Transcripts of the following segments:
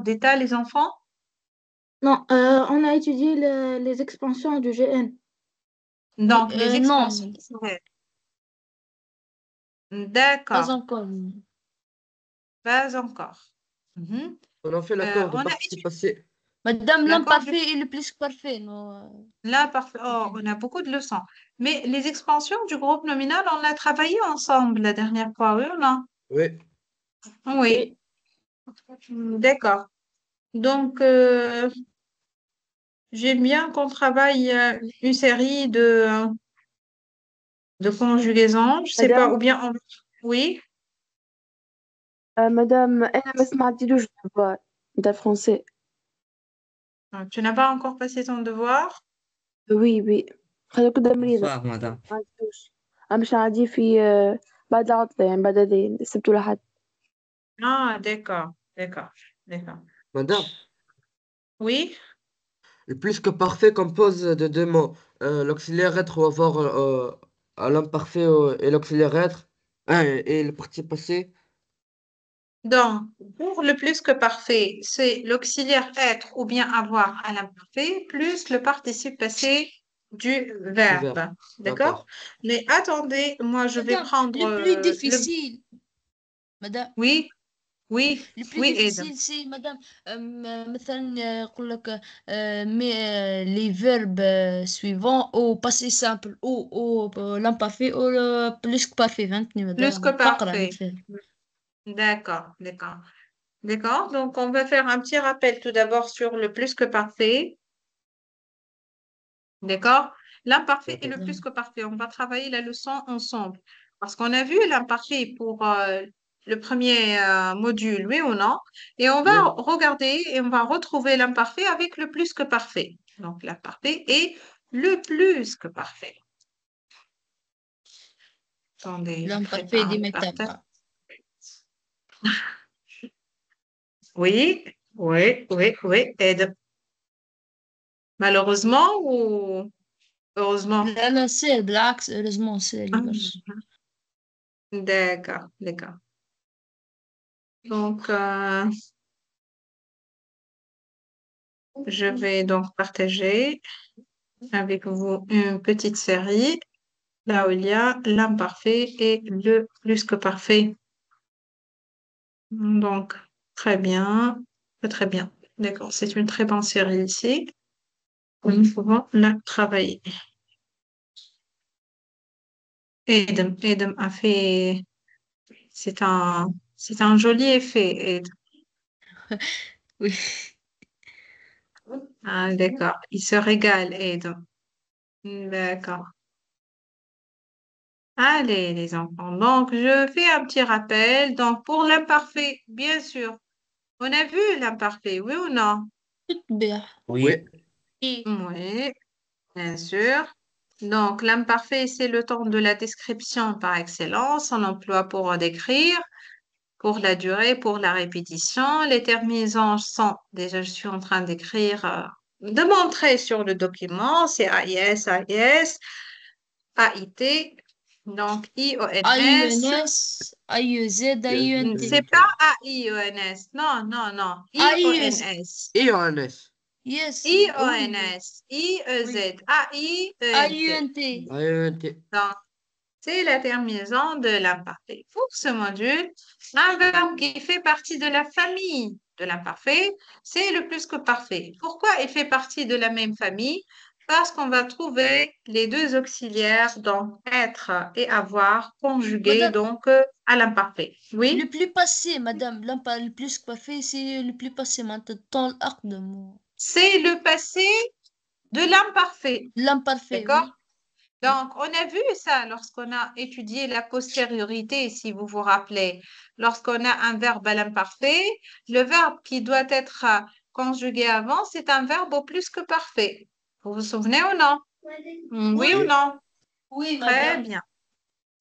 d'état, les enfants? Non, on a étudié les expansions du GN. Oui, Donc, les non, expansions. Ouais. pas D'accord, encore. pas encore. Mhm. On a fait l'accord de On a participe étudié passé. Madame, l'accord de l'imparfait est le plus que parfait. Non, l'imparfait. Oh, on a beaucoup de leçons. Mais les expansions du groupe nominal, on a travaillé ensemble la dernière fois, oui ou non? Oui. Oui, Oui. d'accord. Donc, j'aime bien qu'on travaille une série de conjugaisons. Je sais pas, مدام ou bien oui. مدام أنا ما سمعتيلوش دابا نتاع فرونسي. Tu n'as pas encore passé ton devoir? وي وي خاطر كنت مريضة Bonsoir, madame. ما عرفتوش. باش نعدي في بعد العطلة يعني بعد هذه السبت والأحد. Ah, d'accord, d'accord, d'accord. Madame, Oui, le plus que parfait compose de deux mots. L'auxiliaire être ou avoir à l'imparfait et l'auxiliaire être. Et le participe passé. donc, pour le plus que parfait, c'est l'auxiliaire être ou bien avoir à l'imparfait plus le participe passé du Du verbe. verbe. D'accord? D'accord. Mais attendez, moi, je vais madame, prendre le plus le... difficile, madame, Oui, oui, le plus oui, Aide. difficile, c'est, madame, مثلا يقول لك mais les verbes suivants au passé simple ou l'imparfait ou le plus que parfait فهمتني Plus que madame فقرة parfait. مثلا. D'accord, d'accord. D'accord, donc on va faire un petit rappel tout d'abord sur le plus que parfait. D'accord? L'imparfait et D'accord. le plus que parfait. On va travailler la leçon ensemble. Parce qu'on a vu l'imparfait pour le premier module, oui ou non? Et on va Oui. regarder et on va retrouver l'imparfait avec le plus que parfait. Donc l'imparfait et le plus que parfait. Attendez, je L'imparfait prépare des le partage. métaphores. Oui, oui, oui, oui. Aide. Malheureusement ou heureusement? لا لا سير بالعكس heureusement سير برشا. D'accord, d'accord. Donc, je vais donc partager avec vous une petite série là où il y a l'imparfait et le plus que parfait. Donc, très bien, très bien. D'accord, c'est une très bonne série ici. Nous pouvons la travailler. Edem a fait, c'est un joli effet. Oui. Ah, d'accord, il se régale, Edem. D'accord. Allez, les enfants. Donc, je fais un petit rappel. Donc, pour l'imparfait, bien sûr, on a vu l'imparfait, oui ou non? تتبع. Oui. Oui, Oui, bien sûr. Donc, l'imparfait, c'est le temps de la description par excellence. On emploie pour décrire, pour la durée, pour la répétition. Les terminaisons sont, déjà, je suis en train d'écrire, de montrer sur le document. C'est AIS, AIS, AIT. Donc, IONS. IUNS, IUZ, C'est IUNT. pas A-I-O-N-S. Non, non, non. IUS. I-O-N-S. Et Johannes. Yes, oui. I-O-N-S. Oui. I-E-Z. A-I-E-N-T. IUNT. AENT. Donc, c'est la terminaison de l'imparfait. Pour ce module, un verbe qui fait partie de la famille de l'imparfait, c'est le plus que parfait. Pourquoi il fait partie de la même famille? Parce qu'on va trouver les deux auxiliaires, donc être et avoir, conjugués Madame, donc à l'imparfait. le Oui? plus passé, madame, le plus parfait, c'est le plus passé maintenant, الأقدم. C'est le passé de l'imparfait. L'imparfait, D'accord? oui. Oui. Donc, on a vu ça lorsqu'on a étudié la postériorité, si vous vous rappelez. Lorsqu'on a un verbe à l'imparfait, le verbe qui doit être conjugué avant, c'est un verbe au plus que parfait. Vous vous souvenez ou non? Oui ou Oui. non? Oui, Très madame. bien.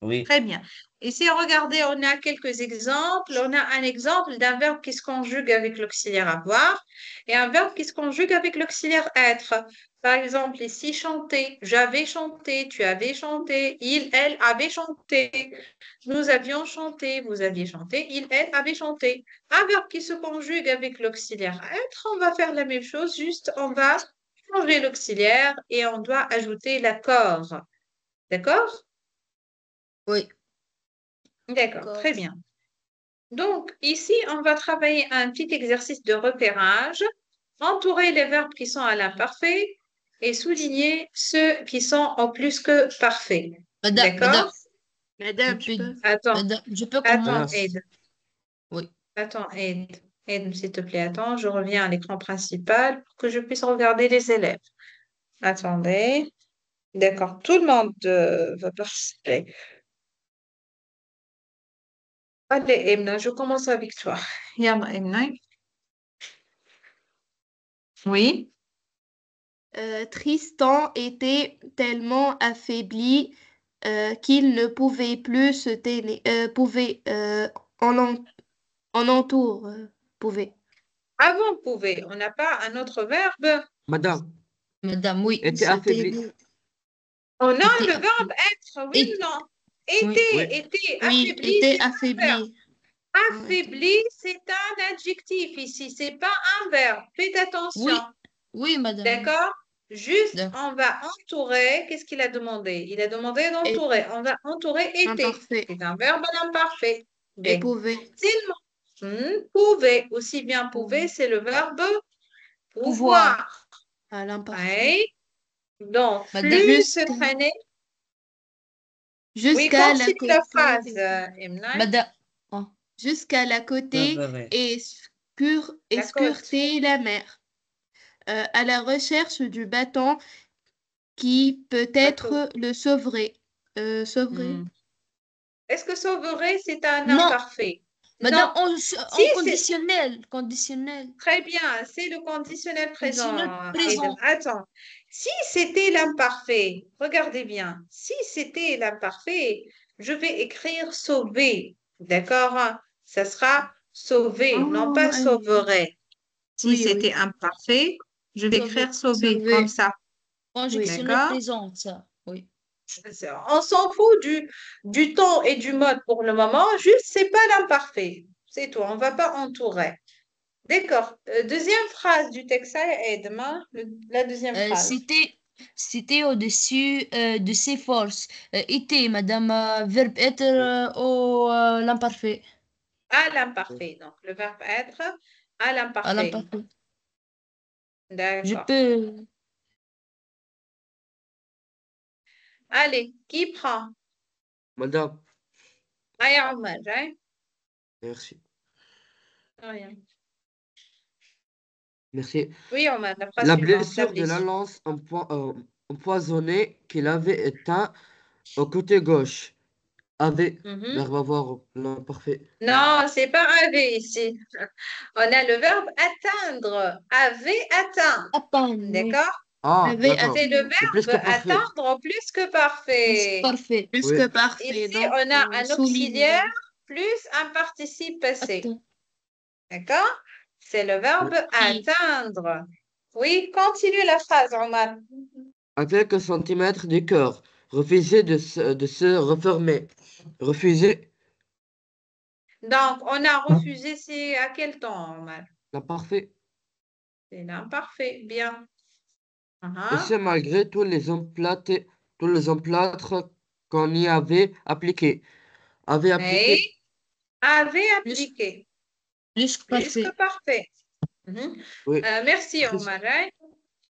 Oui. Très bien. Ici, regardez, on a quelques exemples. On a un exemple d'un verbe qui se conjugue avec l'auxiliaire avoir et un verbe qui se conjugue avec l'auxiliaire être. Par exemple, ici, chanter. J'avais chanté, tu avais chanté, il, elle avait chanté. Nous avions chanté, vous aviez chanté, il, elle avait chanté. Un verbe qui se conjugue avec l'auxiliaire être, on va faire la même chose, juste on va changer l'auxiliaire et on doit ajouter l'accord. D'accord? Oui. D'accord, très bien. Donc, ici, on va travailler un petit exercice de repérage, entourer les verbes qui sont à l'imparfait et souligner ceux qui sont en plus que parfait. Madame, D'accord? Madame, je je peux. peux, Attends, je peux attends, Madame. commencer. Aide. Oui. Attends, Aide. Aide, s'il te plaît, attends, je reviens à l'écran principal pour que je puisse regarder les élèves. Attendez. D'accord, tout le monde va participer. Allez, Emna, je commence avec toi. Yalla, Emna. Oui. Tristan était tellement affaibli qu'il ne pouvait plus se tenir, en, en, en entour, pouvait. Avant pouvait, on n'a pas un autre verbe. Madame, Madame, oui. était Se affaiblie. tenir. On a Était le affaibli. verbe être, oui Et- ou non? Oui. Oui. Était, Oui, affaibli, était c'est un verbe. affaibli. Affaibli, c'est un adjectif ici, c'est pas un verbe. Faites attention, Oui. Oui, madame. d'accord? Juste, D'accord. on va entourer. Qu'est-ce qu'il a demandé? Il a demandé d'entourer. On va entourer était. Imparfait. C'est un verbe à l'imparfait. Et B. pouvait. Pouvait, aussi bien pouvait, c'est le verbe Pouvoir. pouvoir. À l'imparfait. Oui. Donc, Madame, plus se Jusqu'à traîner. Oui, jusqu'à la continue la côté. phrase, Emna. madame. Oh, Jusqu'à la côté et La côte. scruter la mer. À la recherche du bâton qui Bateau. peut-être le sauverait. Sauverait. Hmm. Est-ce que sauverait, c'est un non, imparfait? madame, Non. Si, en c'est conditionnel. Conditionnel. très bien, c'est le conditionnel Conditionnel présent. Edem. présent. Attends. Si c'était l'imparfait, regardez bien. Si c'était l'imparfait, je vais écrire sauver. D'accord? Ça sera sauver, non pas Ah, oui, sauverait. Si oui, c'était oui. imparfait, je vais Sauver. écrire sauver comme Sauver. ça. Oui. Conditionnel D'accord? présent, ça. Oui. On s'en fout du temps et du mode pour le moment, juste c'est pas l'imparfait. C'est tout, on va pas entourer. D'accord. Deuxième phrase du texte, aide-moi. La deuxième phrase. C'était au-dessus de ses forces. Était, madame, verbe être au l'imparfait. À l'imparfait. Donc, le verbe être à À l'imparfait. l'imparfait. Je D'accord. peux. Allez, qui prend? Madame, Aya Omar, hein? merci. Rien. Merci. Oui, Omar, la phrase La suivante, la blessure de la blessure. lance empoisonnée qu'il avait éteint au côté gauche avait, Mhm. verbe avoir l'imparfait. Non, c'est pas avait ici. On a le verbe atteindre. Avait atteint. Attends, oui. D'accord? Ah, Avait d'accord. C'est le atteint. C'est plus que verbe parfait. attendre plus que C'est parfait. parfait. Plus Oui. que parfait. Ici, Donc, on a un auxiliaire souligner. plus un participe passé. Attends. D'accord? C'est le Oui. verbe Qui? atteindre. Oui, continue la phrase, Omar. À quelques centimètres du cœur. Refuser de se refermer. Refuser Donc, on a refusé, c'est à quel temps, Omar? l'imparfait. C'est l'imparfait. Bien. Et Uh-huh. ce malgré tous les emplâtres qu'on y avait appliqués. Avait Et appliqué. avait Plus, appliqué. plus que Plus que parfait. parfait. Mhm. Oui. Merci, Très- Omar, hein?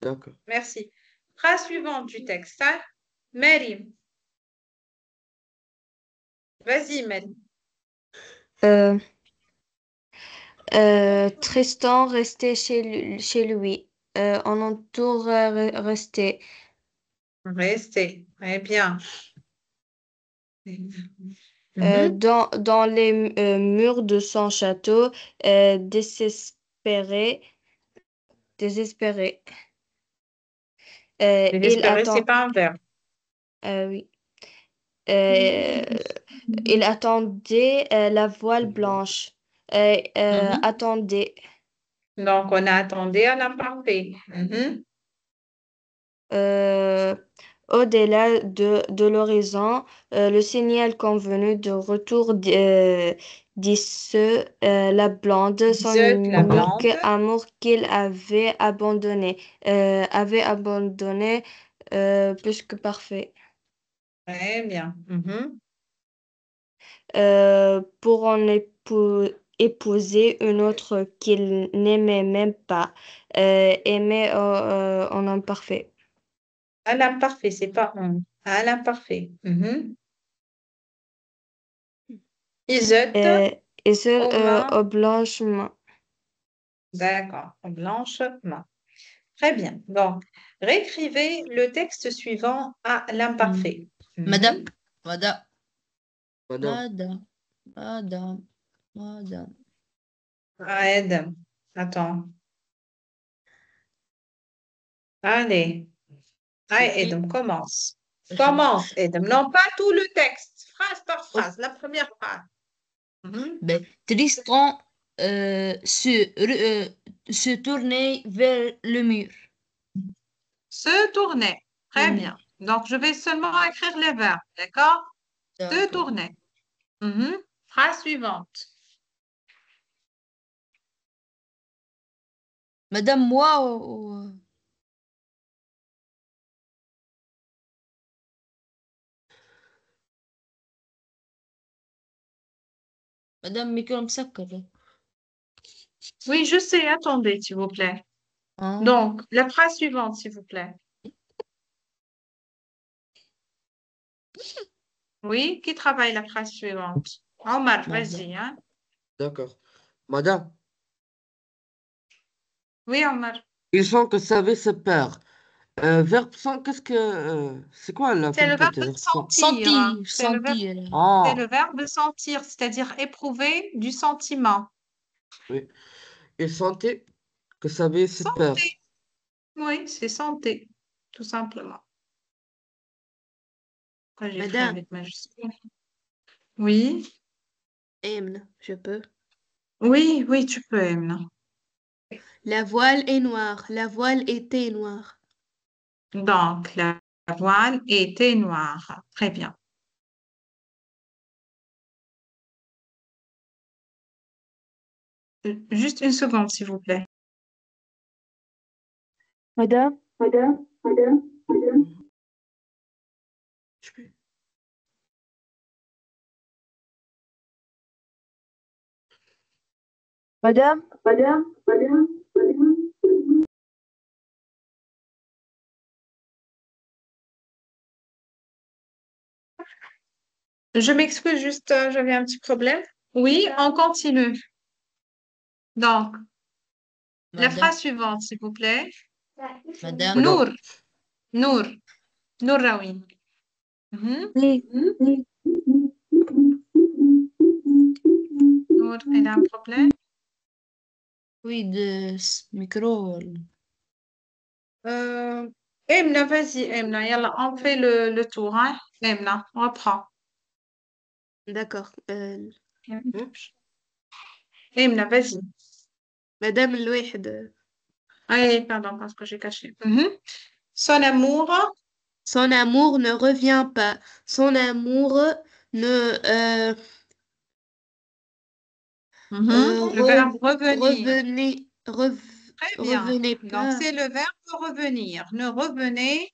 D'accord. Merci. Phrase suivante du texte, hein? Marie. Vas-y, Marie. Euh, Tristan restait chez lui. En entour restait. Restez. Très bien. Mhm. Dans les murs de son château, désespéré, désespéré. Il Désespéré, c'est attend. pas un verbe. Oui. Euh, il attendait la voile blanche. Mhm. Attendait. Donc, on a attendu à l'imparfait. Mhm. Euh, Au-delà de l'horizon, le signal convenu de retour la blonde, son Zut, la unique blonde. amour qu'il avait abandonné plus que parfait. Très bien. Mhm. Pour en épouser une autre qu'il n'aimait même pas, aimait en imparfait. À l'imparfait, c'est pas on. À l'imparfait. Mhm. Isotte, Euh, et ce, aux mains. au blanchiment. D'accord. Blanchement. Très bien. Donc, réécrivez le texte suivant à Hmm. l'imparfait. Madame, Mhm. madame, Madame, madame, madame, madame. Aide. Attends. Allez. Allez, Écrit, Edem, commence. écrit. Commence, Edem. Non, pas tout le texte. Phrase par phrase. La première phrase. Mhm. Ben, Tristan se tournait vers le mur. Se tourner. Très Tournait. bien. Donc, je vais seulement écrire les verbes. D'accord? Se D'accord. tourner. Mhm. Phrase suivante. Madame, moi, madame ميكرو مسكر. Oui, je sais. Attendez, s'il vous plaît. Ah, Donc, la phrase suivante, s'il vous plaît. Oui, qui travaille la phrase suivante? Omar, madame. vas-y, hein? d'accord. Madame, Oui, Omar. ils sont que savait se perd. Verbe sans, qu'est-ce que. C'est quoi la C'est le verbe finalité? Verbe sans. sentir. Sentir, C'est sentir. le Ah, verbe sentir, c'est-à-dire éprouver du sentiment. oui. Ils sentaient que savait se perd. Santé. Oui, c'est santé, tout simplement. Pourquoi j'écris Madame, avec majuscule? Oui, Emne, je peux. oui, oui, tu peux, Emna. La voile est noire. La voile était noire. Donc, la voile était noire. Très bien. Juste une seconde, s'il vous plaît. Madame, Je peux- madame, Je m'excuse, juste, j'avais un petit problème. Oui, on continue. Donc, la Madame, phrase suivante, s'il vous plaît. madame, Madame, Nour, Nour, Nouraoui. Mhm. oui, Nour, elle a un problème. oui, de micro. Euh, Emna, vas-y, Emna, yallah, on fait le tour, hein. Emna, on reprend. D'accord. hein? Emna, vas-y. Madame Louihd, Allez, pardon, parce que j'ai caché. Mhm. Son amour, son amour ne revient pas. Son amour ne le verbe revenir. Très bien. revenez Donc, pas. c'est le verbe revenir. Ne revenez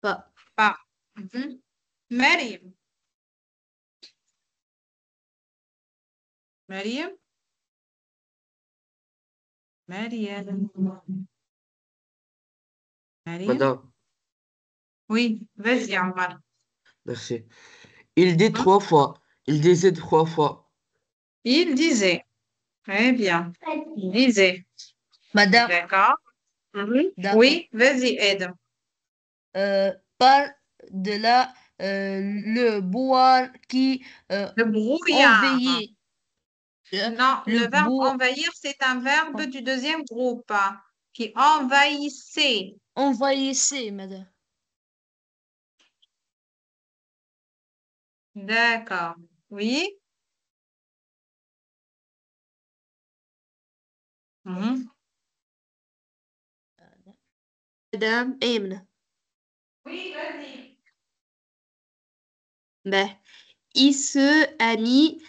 Pas. pas. Mhm. Maryam, Maryam, Maryam, Maryam. Madame, Oui, vas-y, Omar. merci. Il dit Hein? 3 fois. Il disait 3 fois. Il disait. Très bien. Il disait. Madame, D'accord. Mhm. d'accord. Oui, vas-y, aide. Par de là, le bois qui Le brouillard. envahit. euh, Non, le le verbe bois envahir, c'est un verbe du deuxième groupe qui envahissait. envahissait, madame. D'accord. Oui. Mhm. Madame Emne. Oui, vas-y. Ben, il se amie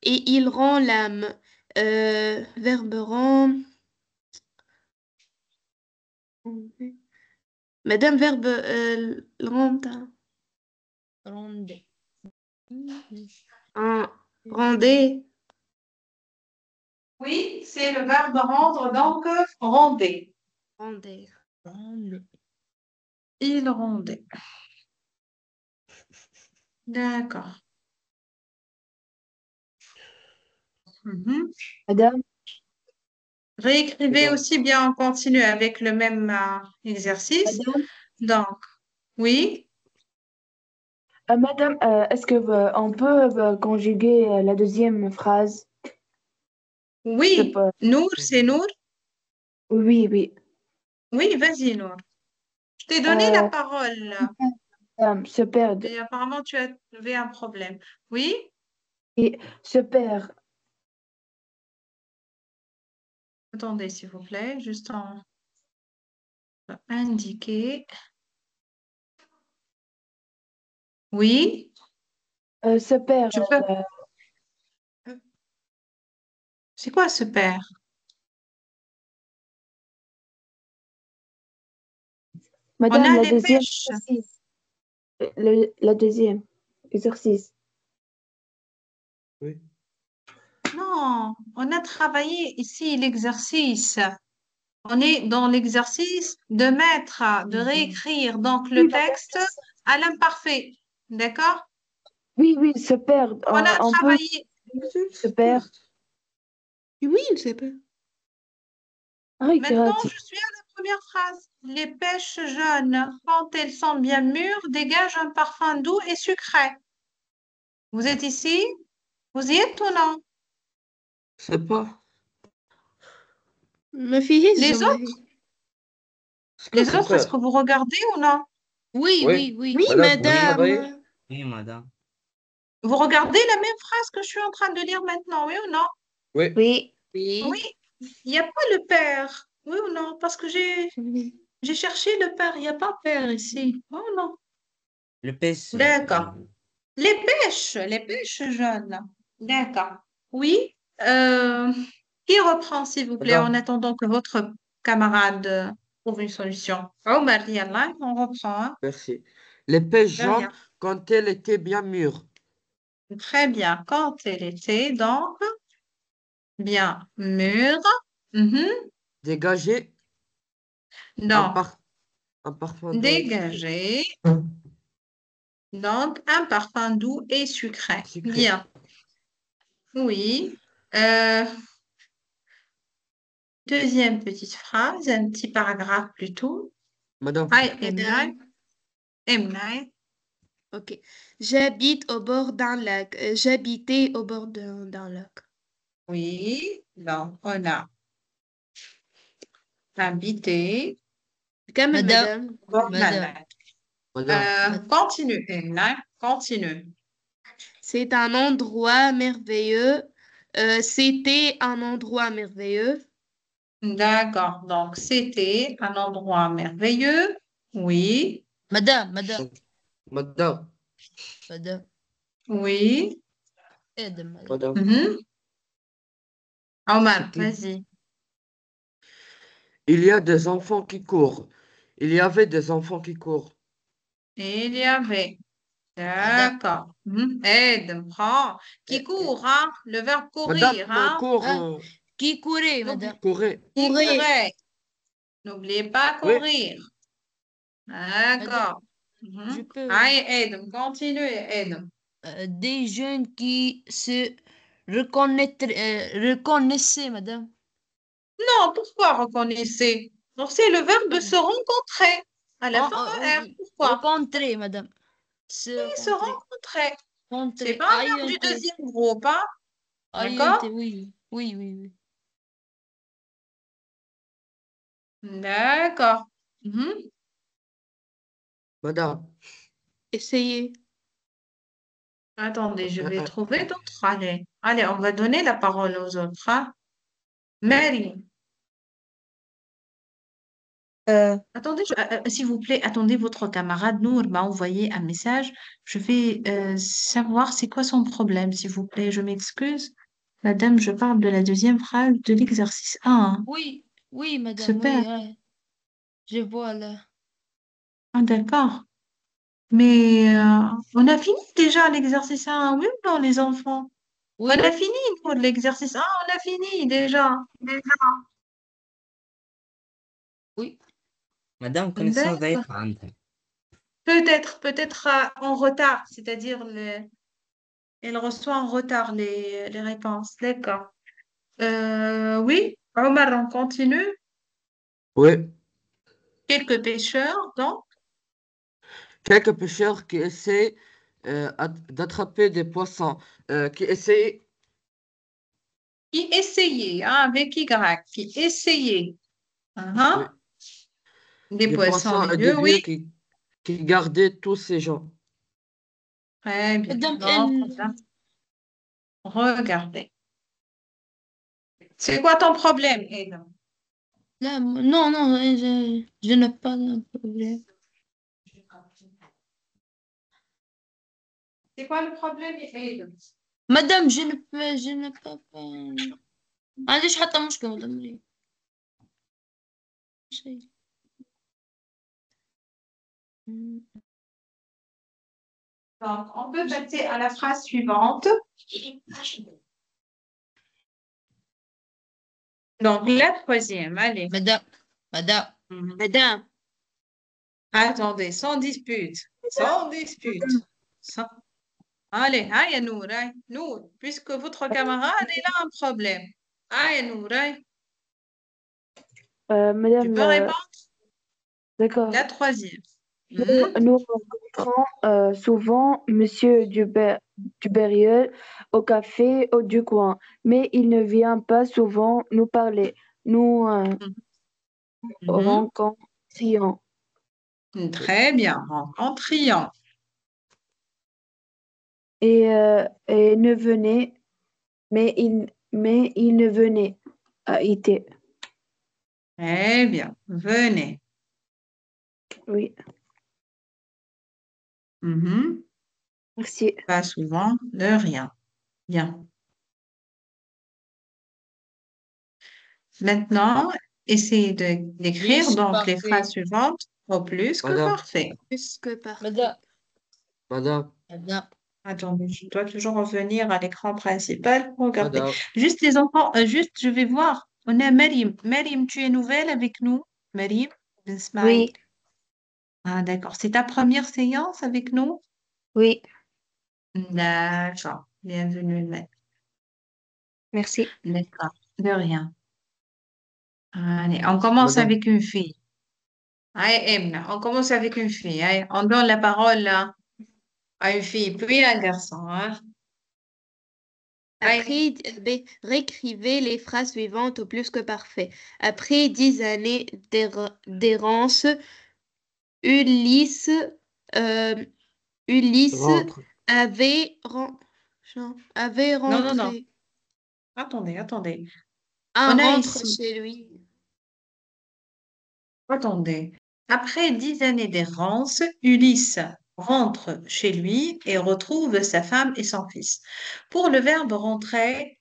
et il rend l'âme. Verbe rend. Madame, verbe rend. Ronde. Rendez. Oui, c'est le verbe rendre, donc rondait. Rendez. Ronde. Il rondait. D'accord. Mhm. Madame, Réécrivez Madame, aussi bien en continu avec le même exercice. madame, Donc, oui, madame, est-ce que on peut conjuguer la deuxième phrase? C'est oui. pas... Nour, c'est Nour. Oui, oui. Oui, vas-y, Nour. Je t'ai donné la Euh, parole. se perdre Mais apparemment, tu avais un problème. Oui, et se perd. attendez, s'il vous plaît, juste en indiquer. Oui, Se perd. je peux. euh, C'est quoi ce père? On Madame, a la les deuxième pêches. exercice. La deuxième exercice. oui. Non, on a travaillé ici l'exercice. On est dans l'exercice de mettre, de réécrire donc Oui, le madame. texte à l'imparfait. D'accord? Oui, oui, se perd. On a On peut travaillé. se perdre. Oui, il sait pas. Maintenant, Regarde. je suis à la première phrase. Les pêches jeunes, quand elles sont bien mûres, dégagent un parfum doux et sucré. Vous êtes ici? Vous y êtes ou non? Je sais pas. ما فيهش Les جملة autres? هي. Est-ce que Les c'est autres, est-ce que peur? vous regardez ou non? Oui, Oui. oui, oui. Oui, Madame, vous Oui, travaillez? madame. oui, madame. Vous regardez la même phrase que je suis en train de lire maintenant, oui ou non? Oui. Oui. Oui, Oui. il n'y a pas le père, oui ou non? Parce que j'ai cherché le père, il n'y a pas père ici. Oh non. Le pêche. D'accord. Les pêches jaunes. D'accord. Oui. Qui reprend, s'il vous plaît, en Madame, attendant que votre camarade trouve une solution? Oh, Mariana, on reprend, hein? merci. Les pêches De jaunes, rien. quand elles étaient bien mûres, Très bien. Quand elle était donc bien mûre. Mhm. dégageaient un, Donc, un parfum doux et dégager. Donc, un parfum doux et sucré. sucré. Bien. Oui. Euh, deuxième petite phrase, un petit paragraphe plutôt. Madame, Hi, Emna. Madame. Emna. Ok. J'habite au bord d'un lac. J'habitais au bord d'un lac. Oui. Donc, on a habité كمل Madame, madame. au bord d'un madame, lac. madame, Continue, Emna. Continue. C'est un endroit merveilleux. C'était un endroit merveilleux. D'accord. Donc, c'était un endroit merveilleux. Oui. madame, madame, madame, madame, Oui. aide, madame. madame. Mhm. Omar, C'était, vas-y. il y a des enfants qui courent. Il y avait des enfants qui courent. Il y avait. Madame, D'accord. Aide, prends. Qui euh, court, hein? Le verbe Madame, courir, hein? court, hein, qui courait, madame? N'oublie, courait. qui Pourrait. courait. N'oubliez pas Oui, courir. Madame, D'accord. je peux. Allez, aide, continue, aide. Des jeunes qui se reconnaissaient, madame. Non, pourquoi reconnaissez? Donc, c'est le verbe se rencontrer. À la fin, ER. Pourquoi? Rencontrer, madame. Oui, Se se rencontrer. rencontrer. C'est Rencontrer. pas un verbe du Aïente. deuxième groupe, hein? Aïente, D'accord? oui. Oui, oui, oui. D'accord. madame, Essayez. Attendez, je vais Euh, trouver d'autres. Allez, allez, on va donner la parole aux autres, hein. Mary, attendez, s'il vous plaît, attendez, votre camarade Nour m'a envoyé un message. Je vais savoir c'est quoi son problème, s'il vous plaît. Je m'excuse. Madame, je parle de la deuxième phrase de l'exercice 1, hein. Oui, oui, madame, Super. oui, je vois là. Ah, d'accord. Mais on a fini déjà l'exercice 1, oui ou non, les enfants? On Oui, a fini, nous, l'exercice 1, on a fini déjà. oui. مدام connexion D'accord. ضعيفة عندها. Peut-être en retard, c'est-à-dire elle reçoit en retard les réponses. D'accord. Oui, Omar, on continue. oui, Quelques pêcheurs, donc, quelques pêcheurs qui essaient d'attraper des poissons, qui essaient, qui essayaient, hein, avec Y, qui essayaient, oui, hein, des des poissons au poissons et des milieu, oui. lieux qui gardaient tous ces gens. Très bien. Madame, Donc, regardez. C'est quoi ton problème, Eda? là, non, non, je n'ai pas de problème. C'est quoi le problème, Eda? مدام je n'ai pas ما عنديش حتى مشكلة مدام لي شيء. Donc, on peut passer à la phrase suivante. Donc, la troisième, allez. madame, Mhm. Madame, Attendez, sans dispute. Sans dispute. Sans- Allez, aïe, Nour, aïe. Nour, puisque votre camarade, il a un problème. Aïe, Nour, aïe. Tu Madame, peux répondre? d'accord. La troisième. Nous, Mhm. nous rencontrons souvent Monsieur Dubérieux au café du coin, mais il ne vient pas souvent nous parler. Nous Mhm. rencontrions. Très bien. Rencontrions. Et ne venait, mais il ne venait à été. Très bien. Venez. Oui, Mhm. merci. Pas souvent, de rien. Bien. Maintenant, essayez d'écrire plus donc les phrases parfait. suivantes au plus que Madame, parfait. Plus que parfait. Madame, madame, madame, Attendez, je dois toujours revenir à l'écran principal pour regarder. madame, Juste les enfants, juste je vais voir. On a Marim. Marim, tu es nouvelle avec nous? Marim Ben Smaïl. oui, Ah, d'accord. C'est ta première séance avec nous? oui, D'accord. Bienvenue, Marim. merci. D'accord. De rien. Allez, on commence madame, avec une fille. Allez, Emna, on commence avec une fille. Allez, on donne la parole là, à une fille, puis à un garçon, hein. Allez. Après, réécrivez les phrases suivantes au plus que parfait. Après 10 années d'errance, Ulysse, euh, Ulysse rentre. avait, ren- avait Non, non, non. rentré, Attendez. un On a rentre ici, chez lui. attendez. Après 10 années d'errance, Ulysse rentre chez lui et retrouve sa femme et son fils. Pour le verbe rentrer,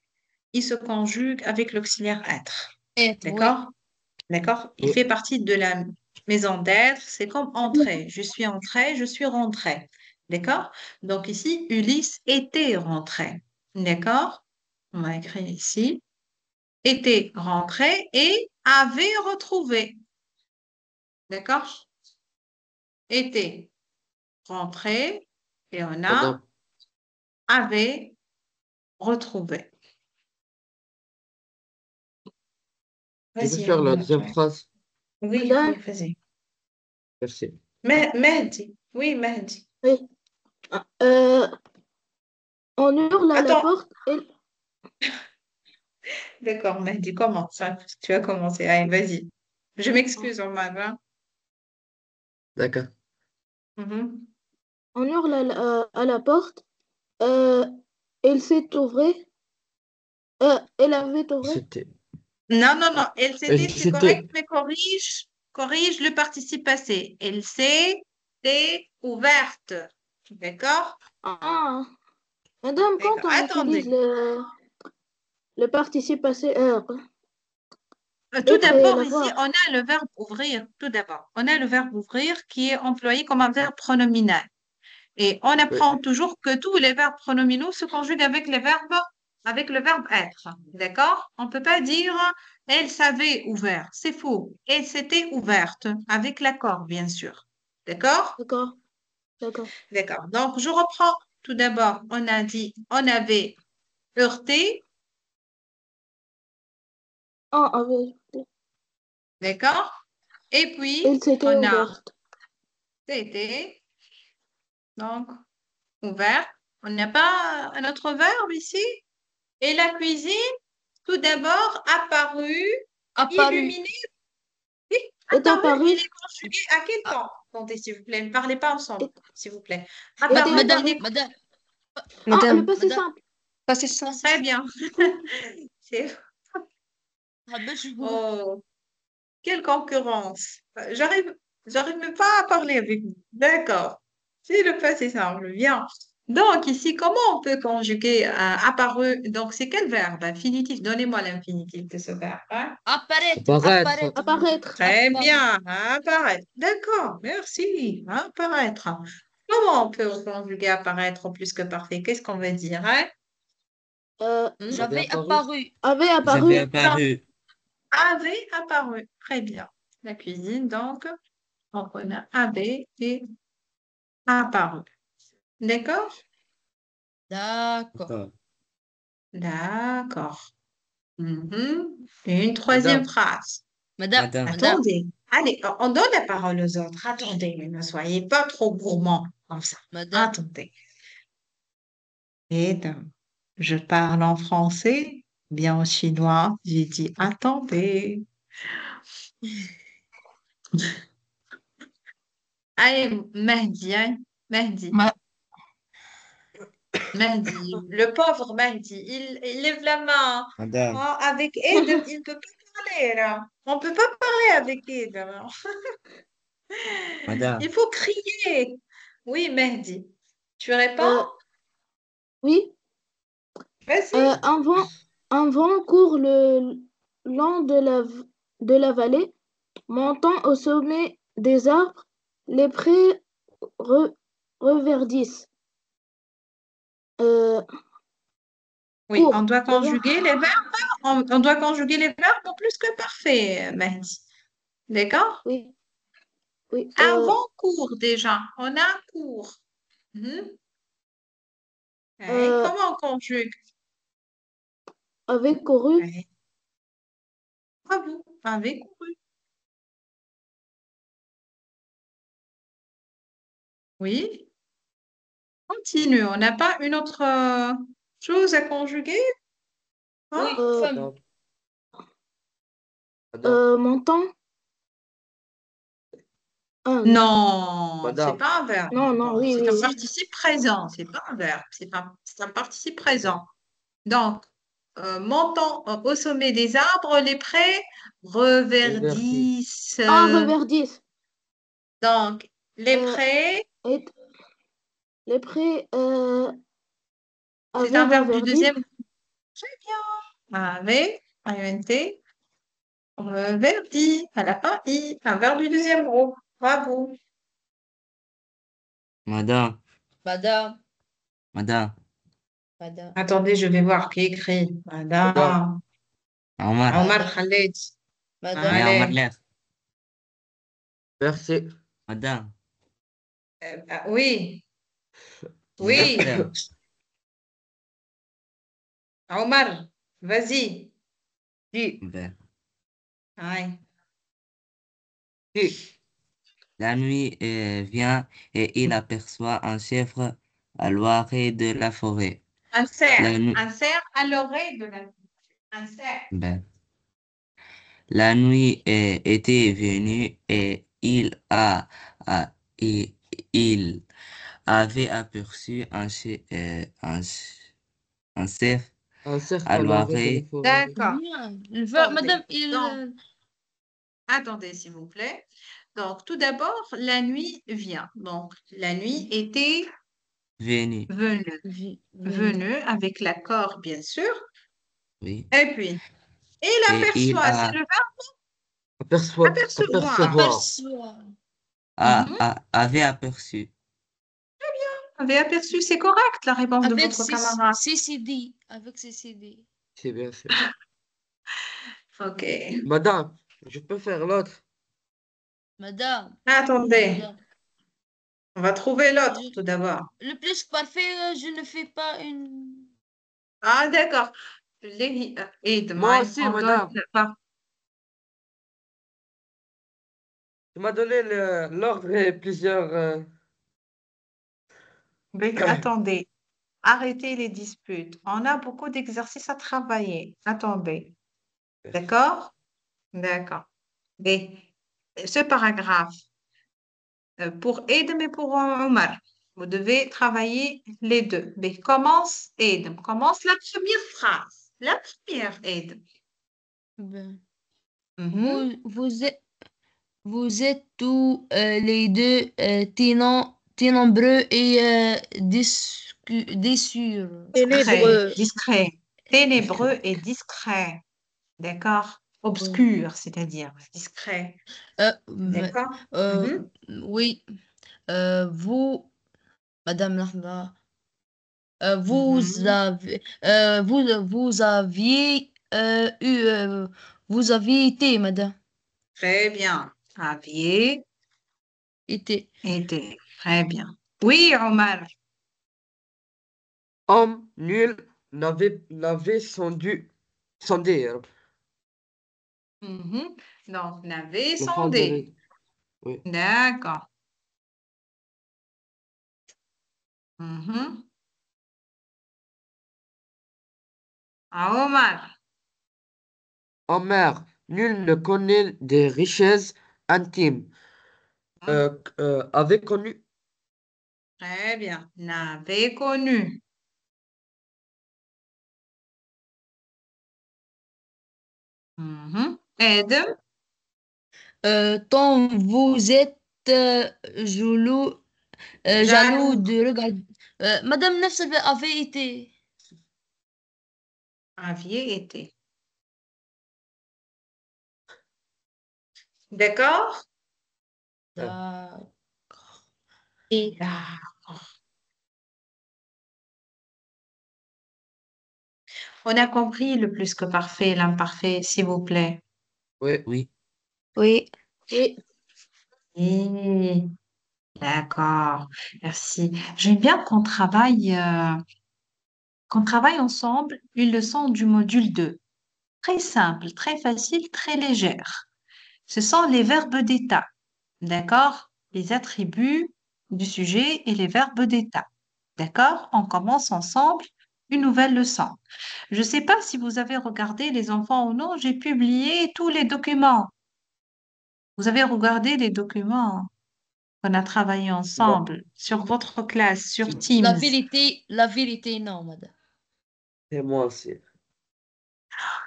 il se conjugue avec l'auxiliaire être. oui. D'accord? D'accord? Il Oui, fait partie de la maison d'être. C'est comme entrer. Je suis entré, je suis rentré. D'accord? Donc ici, Ulysse était rentré. D'accord? On va écrire ici. Était rentré et avait retrouvé. D'accord? Était rentré et on a madame, avait retrouvé. tu peux Vas-y, faire la Amina. deuxième phrase? Oui, Madame, vas-y. Merci. Mehdi. Oui, Mehdi. oui. Euh, on hurle à la Attends. porte et D'accord, Mehdi, commence, hein. Tu as commencé. Allez, vas-y. Je m'excuse, Omar, hein. D'accord. Mhm. on hurle à la porte Euh, elle s'est ouvrée. Elle avait ouvert. C'était. Non, non, non. Elle s'était, c'est correct, C'était. mais corrige le participe passé. Elle s'était ouverte. D'accord? Ah, madame, D'accord. quand on utilise Attendez. le participe passé Tout être et d'abord, ici, l'avoir. on a le verbe ouvrir. Tout d'abord, on a le verbe ouvrir qui est employé comme un verbe pronominal. Et on Oui. apprend toujours que tous les verbes pronominaux se conjuguent avec le verbe être. D'accord? On ne peut pas dire elle s'avait ouvert. C'est faux. Elle s'était ouverte avec l'accord, bien sûr. D'accord? D'accord, d'accord. D'accord. Donc, je reprends. Tout d'abord, on a dit on avait heurté. Ah, avait. D'accord? Et puis, Elle s'était on a ouverte. été, donc, ouvert. On n'a pas un autre verbe ici? Et la cuisine, tout d'abord, apparu, Apparu. illuminé. Oui, Est apparu, apparu. il est conjugué à quel Ah, temps? Attendez, s'il vous plaît, ne parlez pas ensemble, Est, s'il vous plaît. était Apparu, il madame, est apparu. madame, Ah, le Madame, passé madame, simple. passez ça. très bien. C'est- je vous. Oh, quelle concurrence. J'arrive même pas à parler avec vous. D'accord. C'est le passé simple, bien. Donc, ici, comment on peut conjuguer apparu? Donc, c'est quel verbe? Infinitif. Donnez-moi l'infinitif de ce verbe, hein. Apparaître, Apparaître. apparaître, madame. Apparaître. Très Apparaître. bien, apparaître. D'accord, merci. Apparaître. Comment on peut conjuguer apparaître au plus que parfait? Qu'est-ce qu'on veut dire, hein? Hmm? Avait J'avais apparu. apparu. Avait J'avais apparu. Non, apparu. avait apparu. Très bien. La cuisine, donc, on a avait et apparu. D'accord? D'accord. D'accord. D'accord. Mhm. Et une troisième Madame. phrase. Madame, Madame, madame, Attendez. Allez, on donne la parole aux autres. Attendez, mais ne soyez pas trop gourmands comme ça. madame. Attendez. Et je parle en français, bien en chinois. J'ai dit attendez. Allez, Mehdi, hein, Mehdi, Ma- Mehdi, le pauvre Mehdi, il lève la main. madame, Oh, avec aide, il ne peut pas parler là. On ne peut pas parler avec aide. Alors. madame, Il faut crier. Oui, Mehdi. Tu réponds? Euh, oui. Vas-y. Un vent court le long de la vallée, montant au sommet des arbres, les prés re- reverdissent. Euh, Oui, on court, doit déjà. conjuguer les verbes. On doit conjuguer les verbes au plus que parfait, Mehdi. D'accord? Oui, oui. Avant cours déjà. On a un cours. Mhm. Ouais, Euh, comment on conjugue? avait couru. Ouais, bravo. Avec couru. Oui. Continue. On n'a pas une autre chose à conjuguer? Hein? Oui, Euh, femme. Madame. Madame. montant. Non. Non, c'est Madame. pas un verbe. Non, non, Non, oui, c'est un oui. participe présent. C'est pas un verbe. C'est un participe présent. Donc, montant au sommet des arbres, les prés Reverdi. reverdissent. Ah, reverdissent. Donc, les Euh, prés, et les prés c'est avaient un verbe du reverdi. deuxième. Très bien. Avec, INT, reverdi, à la fin I, un verbe du deuxième groupe. Bravo. madame, Madame, madame, madame, Attendez, je vais voir qui écrit. Madame. Madame. Omar, Omar madame, Khaled. madame, يا عمر Allez. لير Merci. madame, Oui, oui. madame, Omar, vas-y. Dis. ben, Aïe. si. La nuit vient et il aperçoit un chèvre à l'orée de la forêt. La nuit, Un cerf à l'oreille de la un cerf. ben, la nuit était venue et il avait aperçu un cerf Un cerf à à l'orée de la l'oreille. forêt. D'accord. Bien. Le verbe, madame, Attendez. Donc, attendez, s'il vous plaît. Donc, tout d'abord, la nuit vient. Donc, la nuit était Venu. venue. venu. Venue avec l'accord, bien sûr. Oui. Et puis, il Et il aperçoit, c'est le verbe apercevoir. Apercevoir. Aperçoit. Mhm. Avait aperçu. Avait aperçu, c'est correct, la réponse de Avec votre camarade. CCD. Avec CCD. C'est bien sûr. OK. Madame, je peux faire l'autre. Madame. Attendez, Madame. on va trouver l'autre Je- tout d'abord. Le plus parfait, je ne fais pas une. Ah, d'accord. Aide, Moi Mike, aussi, on donne madame. par. Tu m'as donné l'ordre et plusieurs. Mais attendez, arrêtez les disputes. On a beaucoup d'exercices à travailler. Attendez, d'accord? D'accord. Mais ce paragraphe, pour Aide, mais pour Omar, vous devez travailler les deux. Mais commence Aide, commence la première phrase. La première Aide. Ben, Mhm. vous êtes tous les deux ténébreux et déçus. Discret, Ténébreux. discret. Ténébreux et discret. D'accord? Oui. Obscur, c'est-à-dire discret. Ben, D'accord? euh, Mhm. oui. Vous, Madame Lahma, Mhm. vous aviez vous aviez été, Madame. Très bien. Aviez Été. été. Très bien. Oui, Omar. Homme nul n'avait sondé Mhm. Donc, n'avait le fond de sondé. l'île. Oui. D'accord. Mhm. À Omar. Homère, nul ne connaît des richesses intimes. Mhm. Avait connu. Très bien. N'avait connu. Mhm. Aide. Tant vous êtes jaloux, jaloux Jaloux. de regarder. Madame Nefs avait été. Aviez été. D'accord? Euh, D'accord. D'accord. On a compris le plus que parfait, l'imparfait, s'il vous plaît. oui. Oui. Oui. Et Oui, d'accord, merci. J'aime bien qu'on travaille ensemble une leçon du module 2. Très simple, très facile, très légère. Ce sont les verbes d'état, d'accord? Les attributs du sujet et les verbes d'état. D'accord? On commence ensemble une nouvelle leçon. Je ne sais pas si vous avez regardé les enfants ou non, j'ai publié tous les documents. Vous avez regardé les documents qu'on a travaillé Non, ensemble sur votre classe, sur Teams. La vérité, non, Madame. c'est moi aussi.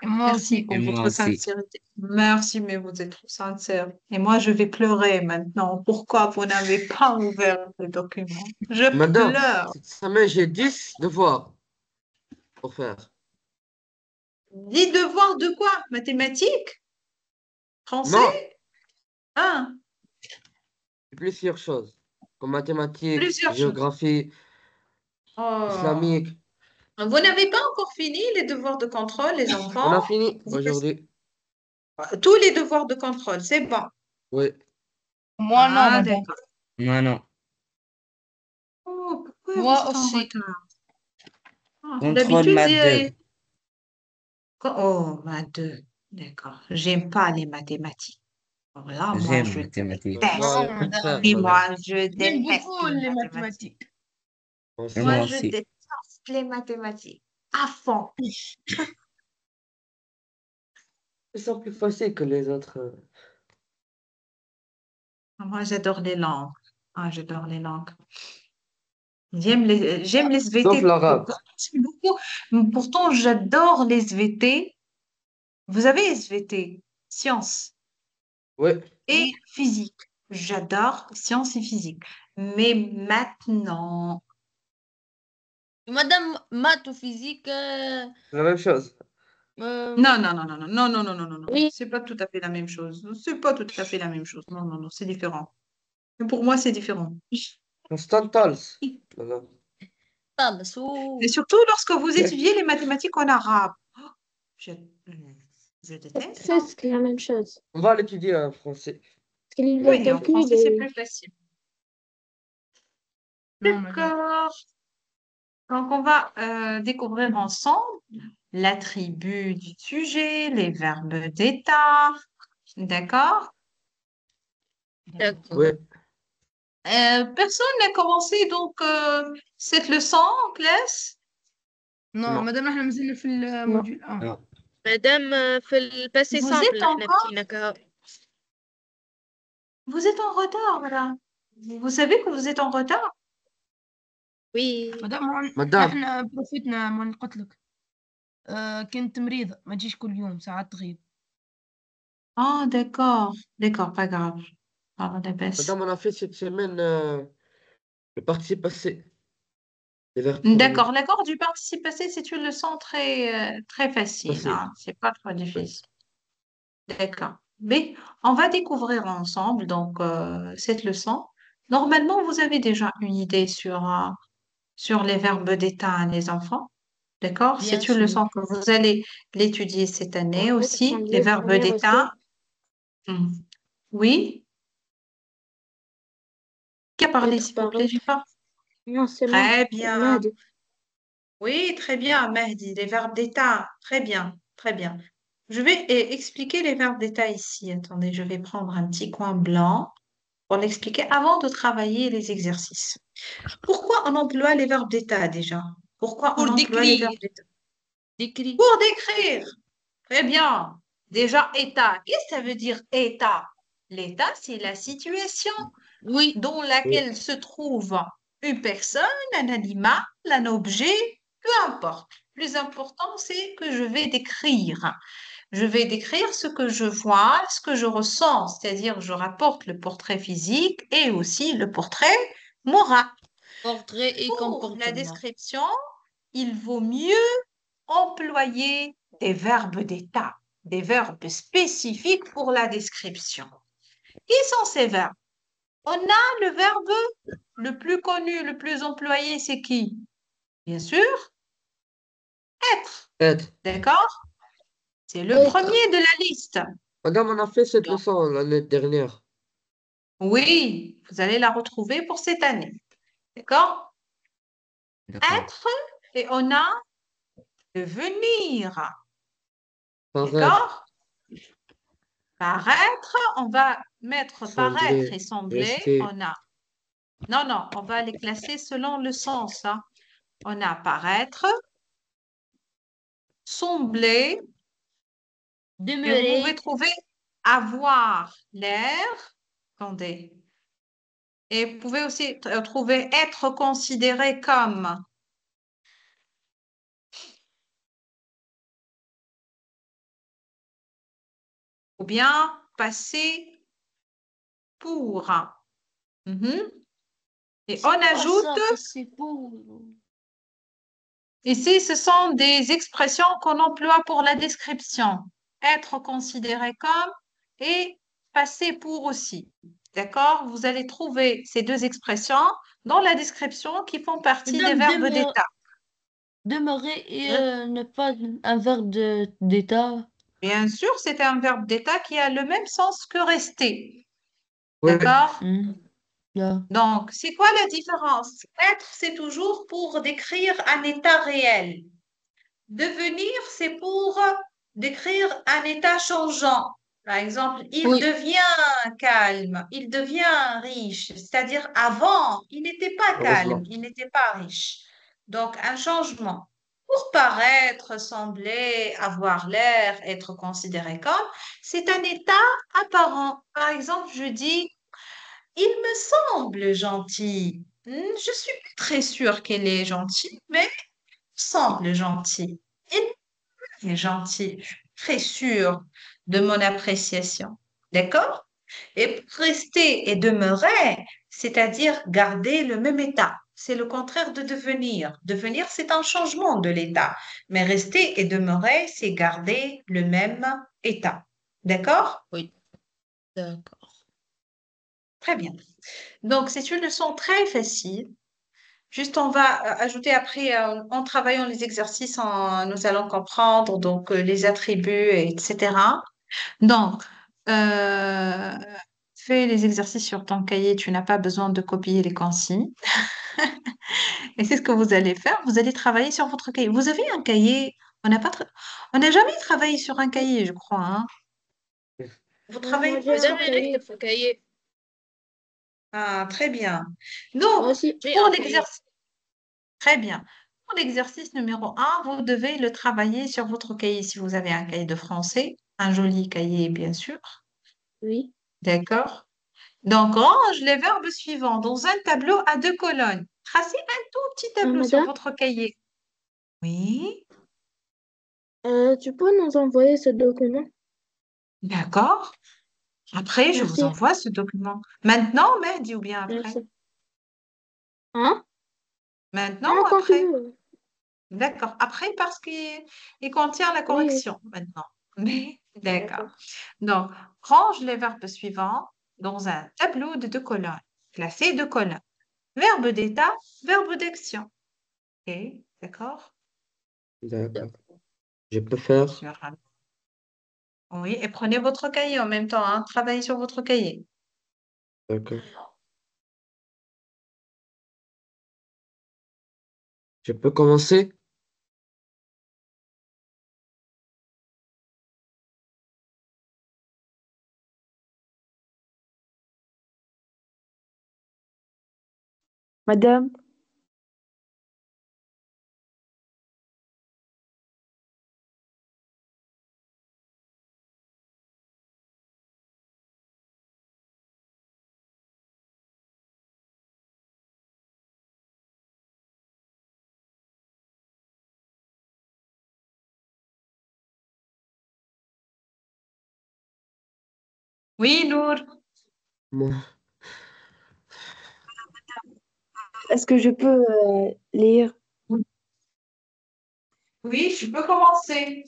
Moi Merci aussi. pour Et moi votre aussi. sincérité. Merci, mais vous êtes trop sincère. Et moi, je vais pleurer maintenant. Pourquoi vous n'avez pas ouvert le document? Je Madame, pleure. cette semaine, j'ai 10 devoirs pour faire. 10 devoirs de quoi? Mathématiques? Non, Français? Ah, plusieurs choses, comme mathématiques, plusieurs choses. géographie, Oh. islamique. Vous n'avez pas encore fini les devoirs de contrôle, les On enfants? a fini Vous aujourd'hui. tous les devoirs de contrôle, c'est bon. Oui. Moi, non, Ah, Madame. d'accord. Non, non. Oh, pourquoi vous Moi êtes en aussi. retard? Ah, Contrôle d'habitude, maths 2. oh, ma deux. D'accord. J'aime pas les mathématiques. Alors là, moi, J'aime je mathématiques. Moi, déteste. le Non, contraire, Madame. Et madame. moi, je J'aime déteste beaucoup les les mathématiques. mathématiques. Moi Et aussi. moi Moi, je aussi. déteste les mathématiques. À fond. Ils sont plus faciles que les autres. Moi, j'adore les langues. Ah, j'adore les langues. J'aime les Sauf SVT. l'arabe. J'aime beaucoup. Pourtant, j'adore les SVT. Vous avez SVT, sciences Oui. et physique. J'adore sciences et physique. Mais maintenant, Madame, maths ou physique, C'est la même chose. non, non, non, non, non, non, non, non, non, non, non. Oui, C'est pas tout à fait la même chose. C'est pas tout à fait la même chose. Non, non, non, c'est différent. Mais pour moi, c'est différent. Constantals. Voilà. خلص Et surtout lorsque vous étudiez les mathématiques en arabe. Oh, je, je c'est déteste ça. presque la même chose. On va l'étudier en français. Parce qu'il le Oui, en calcul français, c'est et plus facile. Non, madame. D'accord. Donc, on va découvrir ensemble l'attribut du sujet, les verbes d'état. D'accord? D'accord. Oui. Personne n'a commencé donc cette leçon en classe? Non, Non. madame, احنا مازلنا في non. الموديول 1. Non. مادام في الباسي Vous سامبل êtes احنا encore, بدينا كهو. vous êtes en retard là. Vous savez que vous êtes en retard? وي مدام Madame, احنا بروفيتنا ما قلت لك كنت مريضة ما تجيش كل يوم ساعات تغيب. Ah, d'accord. D'accord, pas grave. Ah, la baisse. madame, on a fait cette semaine le participe passé. Les verbes premiers. D'accord, l'accord du participe passé, c'est une leçon très facile, Facile. hein. C'est pas trop Oui. difficile. D'accord. Mais on va découvrir ensemble donc cette leçon. Normalement, vous avez déjà une idée sur les verbes d'état, les enfants. D'accord? Bien C'est une sûr. leçon que vous allez l'étudier cette année Oui, aussi, les l'année verbes dernière aussi. d'état. Hmm. Oui? Qui a parlé, Être s'il vous plaît? parole. J'ai pas. Non, c'est moi. Très bien. Mahdi. Oui, très bien, Mehdi. Les verbes d'état. Très bien, très bien. Je vais expliquer les verbes d'état ici. Attendez, je vais prendre un petit coin blanc pour l'expliquer avant de travailler les exercices. Pourquoi on emploie les verbes d'état déjà? Pourquoi on Pour emploie les verbes décrire. d'état? Décrire. Pour décrire. Très bien. Déjà, état. Qu'est-ce que ça veut dire état? L'état, c'est la situation Oui. dans Oui. laquelle se trouve une personne, un animal, un objet, peu importe. Le plus important, c'est que je vais décrire. Je vais décrire ce que je vois, ce que je ressens, c'est-à-dire je rapporte le portrait physique et aussi le portrait moral. Portrait et Pour la comportement. description, il vaut mieux employer des verbes d'état, des verbes spécifiques pour la description. Qui sont ces verbes? On a le verbe le plus connu, le plus employé, c'est qui? Bien sûr, être. Être. D'accord? C'est le Être. premier de la liste. Madame, on a fait cette leçon l'année dernière. Oui, vous allez la retrouver pour cette année. D'accord? D'accord. Être et on a devenir. Paraître. D'accord? Paraître, on va mettre paraître et Sembler. sembler. Rester. On a. Non, non, on va les classer selon le sens, hein. On a paraître, sembler, et vous pouvez Demeurer. trouver avoir l'air. Attendez. Et vous pouvez aussi trouver être considéré comme. Ou bien passer pour. Mhm. Et on Ah, ajoute, ça, c'est pour. ici, ce sont des expressions qu'on emploie pour la description. Être considéré comme et passer pour aussi. D'accord? Vous allez trouver ces deux expressions dans la description qui font partie des Madame, verbes d'état. demeurer et Hein? n'est pas un verbe d'état. Bien sûr, c'est un verbe d'état qui a le même sens que rester. Oui. D'accord? Là. Donc, c'est quoi la différence? Être, c'est toujours pour décrire un état réel. Devenir, c'est pour décrire un état changeant. Par exemple, il Oui. devient calme, il devient riche. C'est-à-dire, avant, il n'était pas calme, Heureusement. il n'était pas riche. Donc, un changement. Pour paraître, sembler, avoir l'air, être considéré comme, c'est un état apparent. Par exemple, je dis, il me semble gentil. Je suis pas très sûre qu'elle est gentille, mais elle semble gentille. Elle est gentille. Je suis très sûre de mon appréciation. D'accord? Et pour rester et demeurer, c'est-à-dire garder le même état. C'est le contraire de devenir. Devenir, c'est un changement de l'état. Mais rester et demeurer, c'est garder le même état. D'accord? Oui, d'accord. Très bien. Donc, c'est une leçon très facile. Juste, on va ajouter après, en travaillant les exercices, nous allons comprendre donc les attributs, etc. Donc, euh, fais les exercices sur ton cahier. Tu n'as pas besoin de copier les consignes. Et c'est ce que vous allez faire. Vous allez travailler sur votre cahier. Vous avez un cahier. On n'a pas, on n'a jamais travaillé sur un cahier, je crois, hein. Vous Non, moi travaillez j'ai pas sur un مادام un cahier. cahier. نكتب في كاية. Ah, très bien. Moi Donc, aussi. J'ai pour un cahier. l'exercice. Très bien. Pour l'exercice numéro un, vous devez le travailler sur votre cahier. Si vous avez un cahier de français, un joli cahier, bien sûr. Oui. D'accord? Donc, range les verbes suivants dans un tableau à deux colonnes. Tracez un tout petit tableau sur Madame, votre cahier. Oui, tu peux nous envoyer ce document? d'accord. Après, je vous Merci. envoie ce document. Maintenant, Mehdi, ou bien après? Merci. Hein? Maintenant Non, ou quand tu après? veux. D'accord. Après, parce qu'il contient la Oui, oui. correction maintenant. Mais, d'accord. D'accord. Donc, range les verbes suivants dans un tableau de deux colonnes. Classé deux colonnes. Verbe d'état, verbe d'action. OK, d'accord? D'accord. Je peux faire. Sur Oui, et prenez votre cahier en même temps, hein. Travaillez sur votre cahier. D'accord. Je peux commencer? Madame, Oui, Nour. Moi. est-ce que je peux lire? Oui, je peux commencer.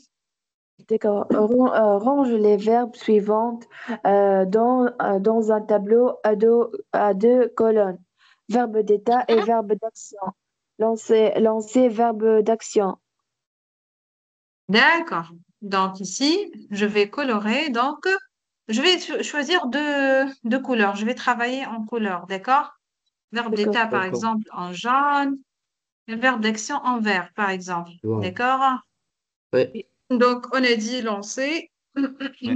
D'accord. Range les verbes suivants dans un tableau à deux colonnes. Verbe d'état et verbe d'action. Lancer, verbe d'action. D'accord. Donc ici, je vais colorer. Donc, je vais choisir deux couleurs. Je vais travailler en couleur, d'accord? Verbe D'accord. d'état, par D'accord. exemple, en jaune. Le verbe d'action en vert, par exemple. Wow. D'accord? Oui. Donc, on a dit lancer. Ouais.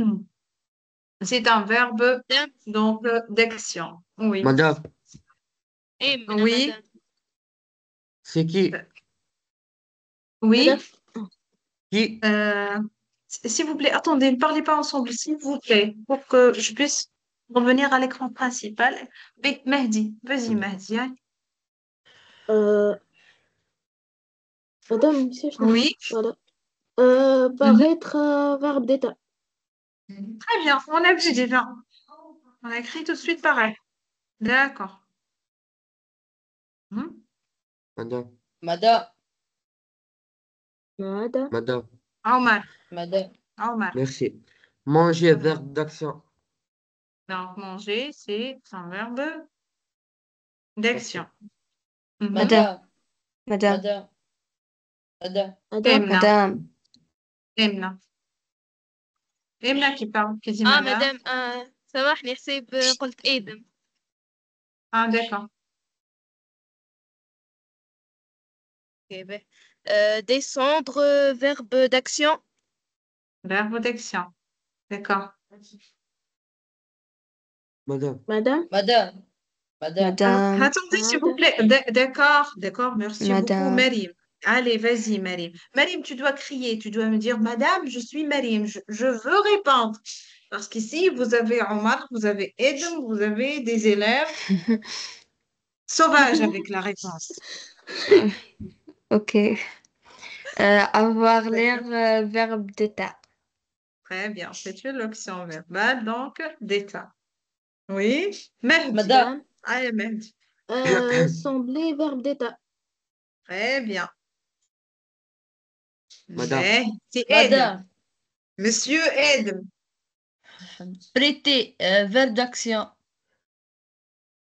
C'est un verbe مادام donc d'action. Oui. Madame, ايه من Oui. مادام c'est qui? Madame, Oui. Qui? Euh, s'il vous plaît, attendez, ne parlez pas ensemble, s'il vous plaît, pour que je puisse revenir à l'écran principal. Oui, Mehdi, vas-y, Mehdi, hein. euh, Madame, ici, Oui. voilà. Mhm. Paraître verbe d'état. Très bien, on a vu déjà. On a écrit tout de suite pareil. D'accord. Mhm. Madame, Madame, Madame. madame, Omar, madame, Omar. merci. Manger, Très bien. verbe d'action. Donc, manger, c'est un verbe d'action. D'action. Mhm. Madame, madame, madame, madame, madame. Madame. Emna, madame, Emna. Emna qui parle, qui dit madame. مادام سامحني حسيب قلت ادم. Ah, d'accord. اوكي باهي. descendre verbe d'action. Verbe d'action. D'accord. Madame, Madame. Madame, madame, madame, Attendez, s'il vous Madame. plaît. D'accord, d'accord, merci beaucoup, madame. Marim. Allez, vas-y, Marim. Marim, tu dois crier, tu dois me dire, Madame, je suis Marim, je veux répondre. Parce qu'ici, vous avez Omar, vous avez Edem, vous avez des élèves. Sauvage avec la réponse. Ok. Avoir l'air, D'accord. verbe d'état. Très bien. C'est une locution verbale, donc d'état. Oui. Mehdi. Madame, Madame, Allez, Mehdi. sembler, verbe d'état. Très bien. Madame, Mehdi, aide. madame, Monsieur, aide. prêter, verbe d'action.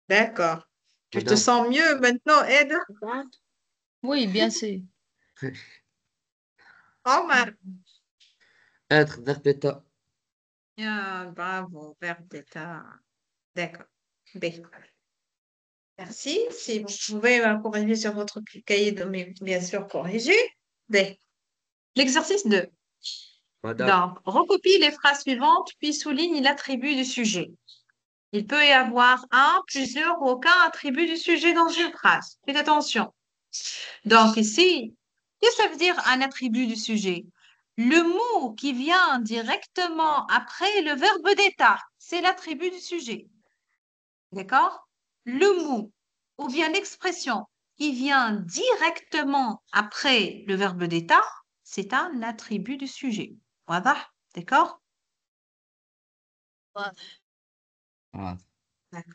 D'accord. Tu te madame, sens mieux maintenant, aide? Madame, Oui, bien sûr. Omar. être, verbe d'état. Bien, bravo, verbe d'état. D'accord. B. Merci. Si vous pouvez corriger sur votre cahier de bien sûr corriger. B. L'exercice 2. Madame, Donc, recopie les phrases suivantes, puis souligne l'attribut du sujet. Il peut y avoir un, plusieurs ou aucun attribut du sujet dans une phrase. Faites attention. Donc, ici, qu'est-ce que ça veut dire un attribut du sujet? Le mot qui vient directement après le verbe d'état, c'est l'attribut du sujet. D'accord? Le mot ou bien l'expression qui vient directement après le verbe d'état, c'est un attribut du sujet. Voilà, d'accord? Ouais. D'accord.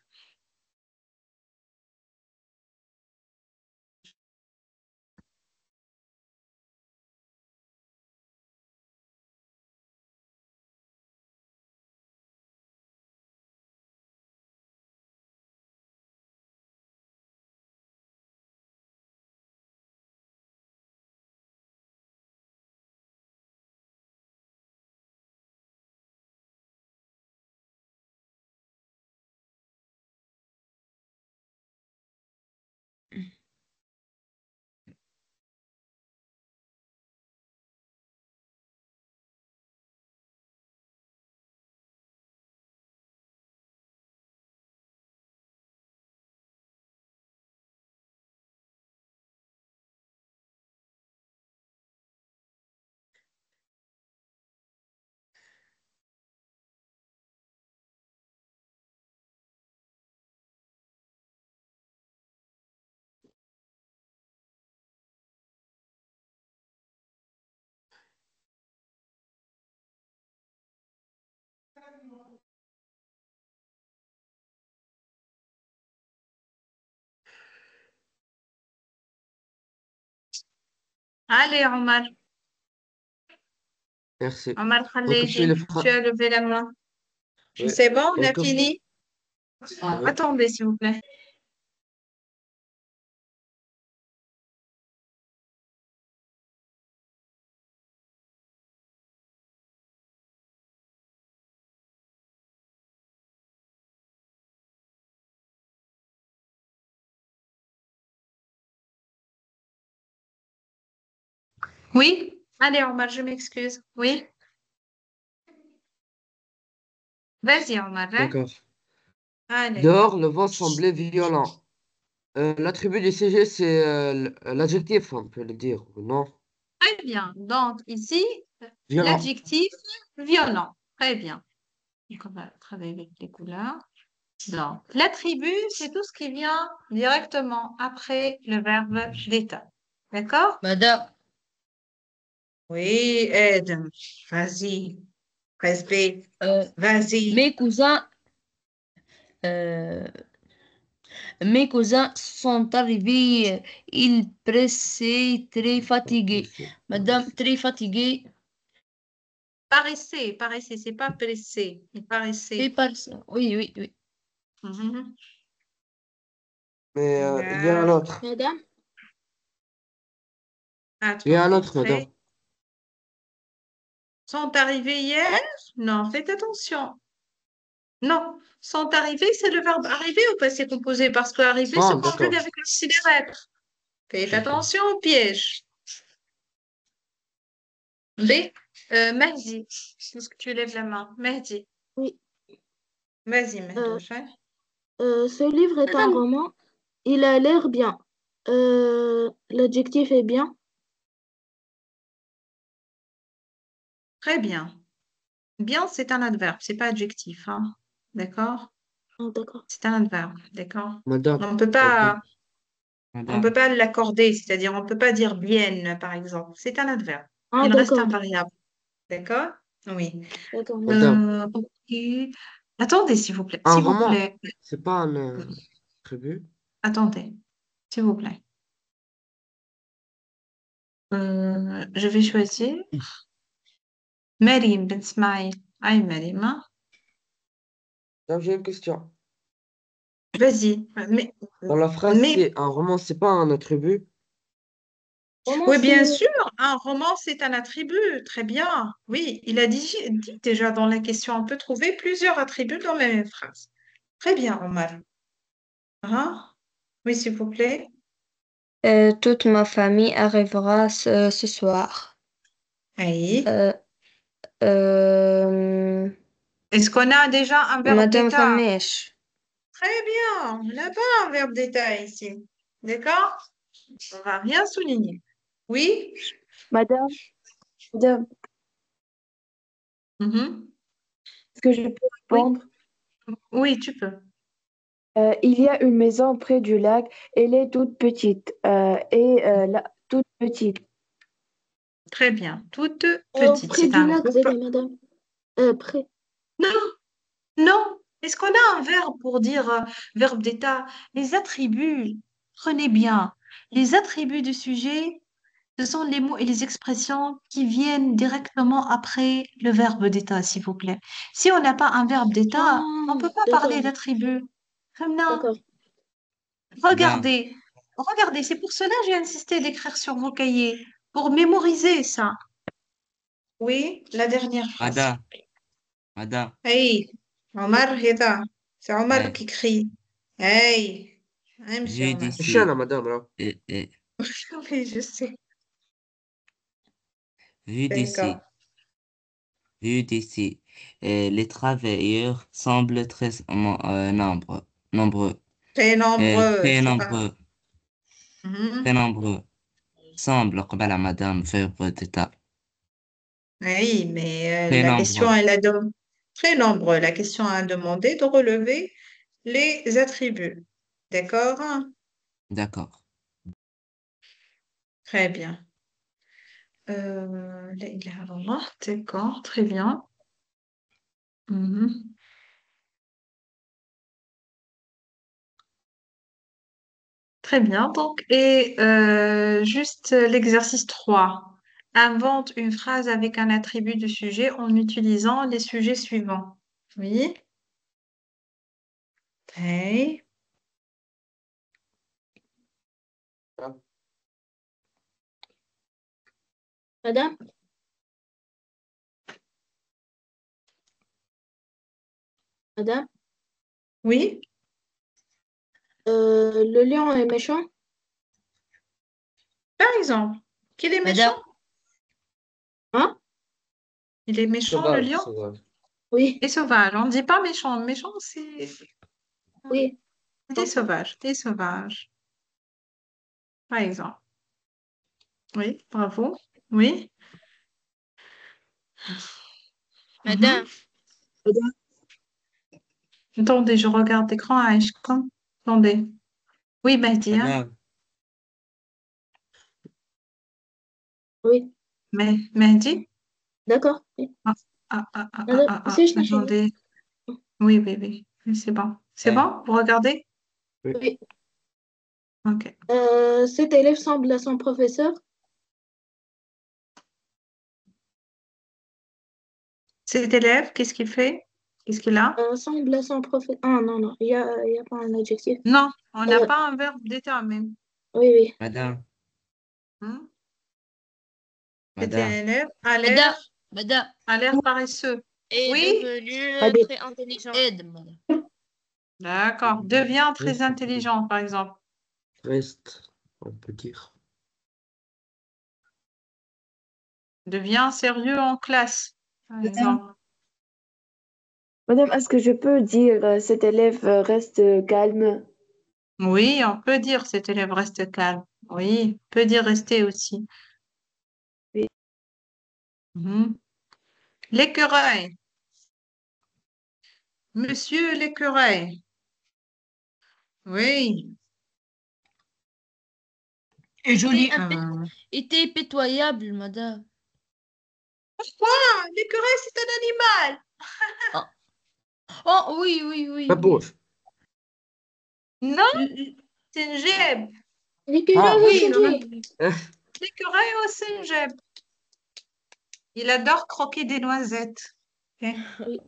Allez, Omar. merci. Omar Recopier les Khaledi, tu phrases. as levé la main. Oui. C'est bon, on a Recop- fini? oui. Attendez, s'il vous plaît. Oui? Allez, Omar, je m'excuse. Oui? Vas-y, Omar, hein? D'accord. Allez. Dehors, le vent semblait violent. L'attribut du sujet, c'est l'adjectif, on peut le dire, ou non? Très bien. Donc, ici, Violent. l'adjectif violent. Très bien. Donc, on va travailler avec les couleurs. Donc, l'attribut, c'est tout ce qui vient directement après le verbe d'état. D'accord? Madame, Oui, aide. Vas-y. Respect. euh, Vas-y. mes cousins, euh, mes cousins sont arrivés, ils pressaient, très fatigués. Madame, très fatiguée. Paraissez, paraissez, c'est pas pressé. Il Et paraissait. par ça. Oui, oui, oui. Mhm. Mais il y a un D'accord. autre. Madame, Il y a un Attendez. autre, madame. Sont arrivés hier? Non, faites attention. Non, sont arrivés, c'est le verbe arriver au passé composé parce que arriver se Ah, conjugue d'accord. avec le sidérètre. Faites D'accord. attention au piège. B. Mehdi, puisque tu lèves la main. Mehdi. oui. Vas-y, Mehdi. Euh, ce livre est un roman. Il a l'air bien. L'adjectif est bien. Très bien. Bien, c'est un adverbe, c'est pas adjectif, hein. D'accord? Ah, d'accord. C'est un adverbe, d'accord? Madame, On peut pardon. pas, on Madame, peut pas l'accorder, c'est-à-dire on peut pas dire bien, par exemple. C'est un adverbe. Ah, Il reste d'accord. invariable, d'accord? Oui. D'accord, merci. Madame, Ok. Attendez, s'il vous plaît. un S'il vous roman, plaît. c'est pas un attribut. Attendez, s'il vous plaît. Je vais choisir Marim Ben Smaïl. Aïe, Marim, hein. Donc, j'ai une question. Vas-y. Dans la phrase, Mais c'est un roman, c'est pas un attribut. Roman, oui, bien c'est... sûr, un roman, c'est un attribut. Très bien. Oui, il a dit déjà dans la question, on peut trouver plusieurs attributs dans la même phrase. Très bien, Omar. Hein? Oui, s'il vous plaît. Toute ma famille arrivera ce soir. Oui. Euh, euh, Est-ce qu'on a déjà un verbe Madame d'état? Ramesh. Très bien. On n'a pas un verbe d'état ici. D'accord? On va rien souligner. Oui? Madame, madame, Mhm. est-ce que je peux Oui. répondre? Oui, tu peux. Il y a une maison près du lac. Elle est toute petite. Toute petite. Très bien. Toute petite. Près C'est du un lac, groupe. déjà, madame. Près. Non, non. Est-ce qu'on a un verbe pour dire verbe d'état? Les attributs, prenez bien. Les attributs du sujet, ce sont les mots et les expressions qui viennent directement après le verbe d'état, s'il vous plaît. Si on n'a pas un verbe d'état, on ne Ah, peut pas d'accord, parler d'attribut. Non. d'accord. madame, Regardez, regardez, c'est pour cela que j'ai insisté d'écrire sur vos cahiers, pour mémoriser ça. Oui, la dernière phrase. madame, madame. Hey, Omar, هذا. C'est Omar Eh, qui crie. Hey, امشي vu Omar. C'est chiant, d'ici, là, madame, là. eh, eh, Oui, je sais. vu D'accord. d'ici, vu d'ici, les travailleurs semblent très nombreux, Très nombreux. très C'est pas. nombreux, très Mhm. nombreux. Semble قبل madame verbe d'état. Oui, mais Très la question, nombreux. elle a très nombreux. La question a demandé de relever les attributs. D'accord? D'accord. Très bien. La ilaha illallah, d'accord, très bien. Mhm. Très bien. Donc, et juste l'exercice 3. Invente une phrase avec un attribut du sujet en utilisant les sujets suivants. Oui. Hey. Madame, madame, Oui, le lion est méchant? par exemple. Qu'il est méchant? madame, Hein? Il est méchant, le Sauvage, lion? sauvage. Oui, Et sauvage. On ne dit pas méchant. Méchant, c'est oui, des comprends. sauvages. Des sauvages, par exemple. Oui, bravo. Oui. Mhm. madame. Madame, Attendez, je regarde l'écran. Aïchka. Attendez. Oui, Mehdi, hein? Madame, Oui, Mehdi? d'accord. Oui. Ah, Madame, si je t'entends. attendez. Oui, oui, oui. Oui, c'est bon. C'est eh, bon? Vous regardez? Oui. Oui. OK. Cet élève semble à son professeur. Cet élève, qu'est-ce qu'il fait? Qu'est-ce qu'il a? Semble à son professeur. Ah non, non, il y a pas un adjectif. Non, on n'a Euh, pas un verbe d'état même. oui, oui. madame, Hmm? Cet madame, élève Madame, madame a l'air paresseux. est Oui? devenue madame, très intelligente. Aide, madame. D'accord. Devient très Reste, intelligent, par exemple. reste, on peut dire. Devient sérieux en classe, par madame, exemple. madame, est-ce que je peux dire cet élève reste calme? Oui, on peut dire cet élève reste calme. Oui, on peut dire rester aussi. Oui. Mhm. L'écureuil. Monsieur l'écureuil. Oui. Et joli. Était pitoyable, madame. Pourquoi? L'écureuil, c'est un animal. Oh, oui, oui, oui, Ma oui. bouche. Non, c'est une gêbe. L'écureuil Ah, Oui, aussi, j'ai. l'écureuil aussi une gêbe. Il adore croquer des noisettes. Ok. Oui.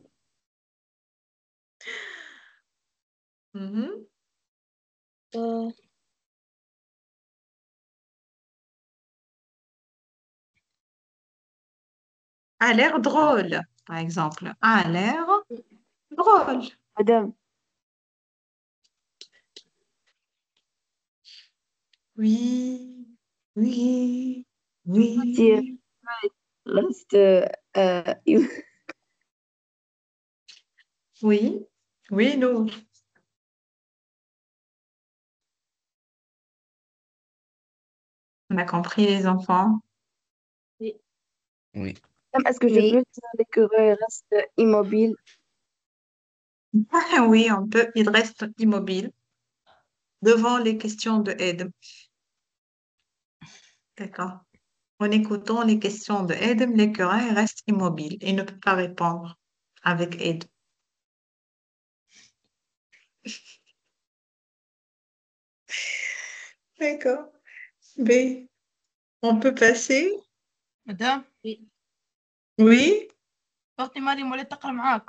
Mhm. Euh, A l'air drôle, par exemple. A l'air drôle. Madame, Oui, oui, si oui. reste, Oui, oui, nous. On a compris, les enfants. oui. Oui. est-ce que je Oui. peux dire l'écureuil reste immobile? Oui, on peut. Il reste immobile devant les questions de Edm. D'accord. En écoutant les questions de Edm, l'écureuil reste immobile et ne peut pas répondre avec Edm. D'accord. B. On peut passer? مدام Oui. أختي مريم ولا تقرأ معاك.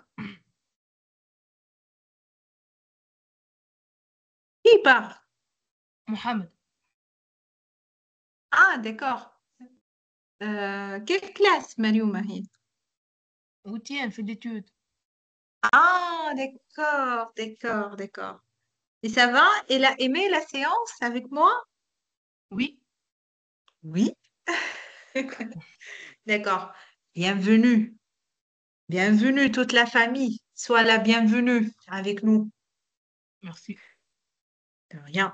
Qui parle? محمد. Ah, d'accord. Quelle classe, Mariouma هي? وتيان في l'étude. Ah, d'accord, d'accord, d'accord. Et ça va? Elle a aimé la séance avec moi? Oui. Oui. D'accord. Bienvenue. Bienvenue toute la famille. Sois la bienvenue avec nous. Merci. De rien.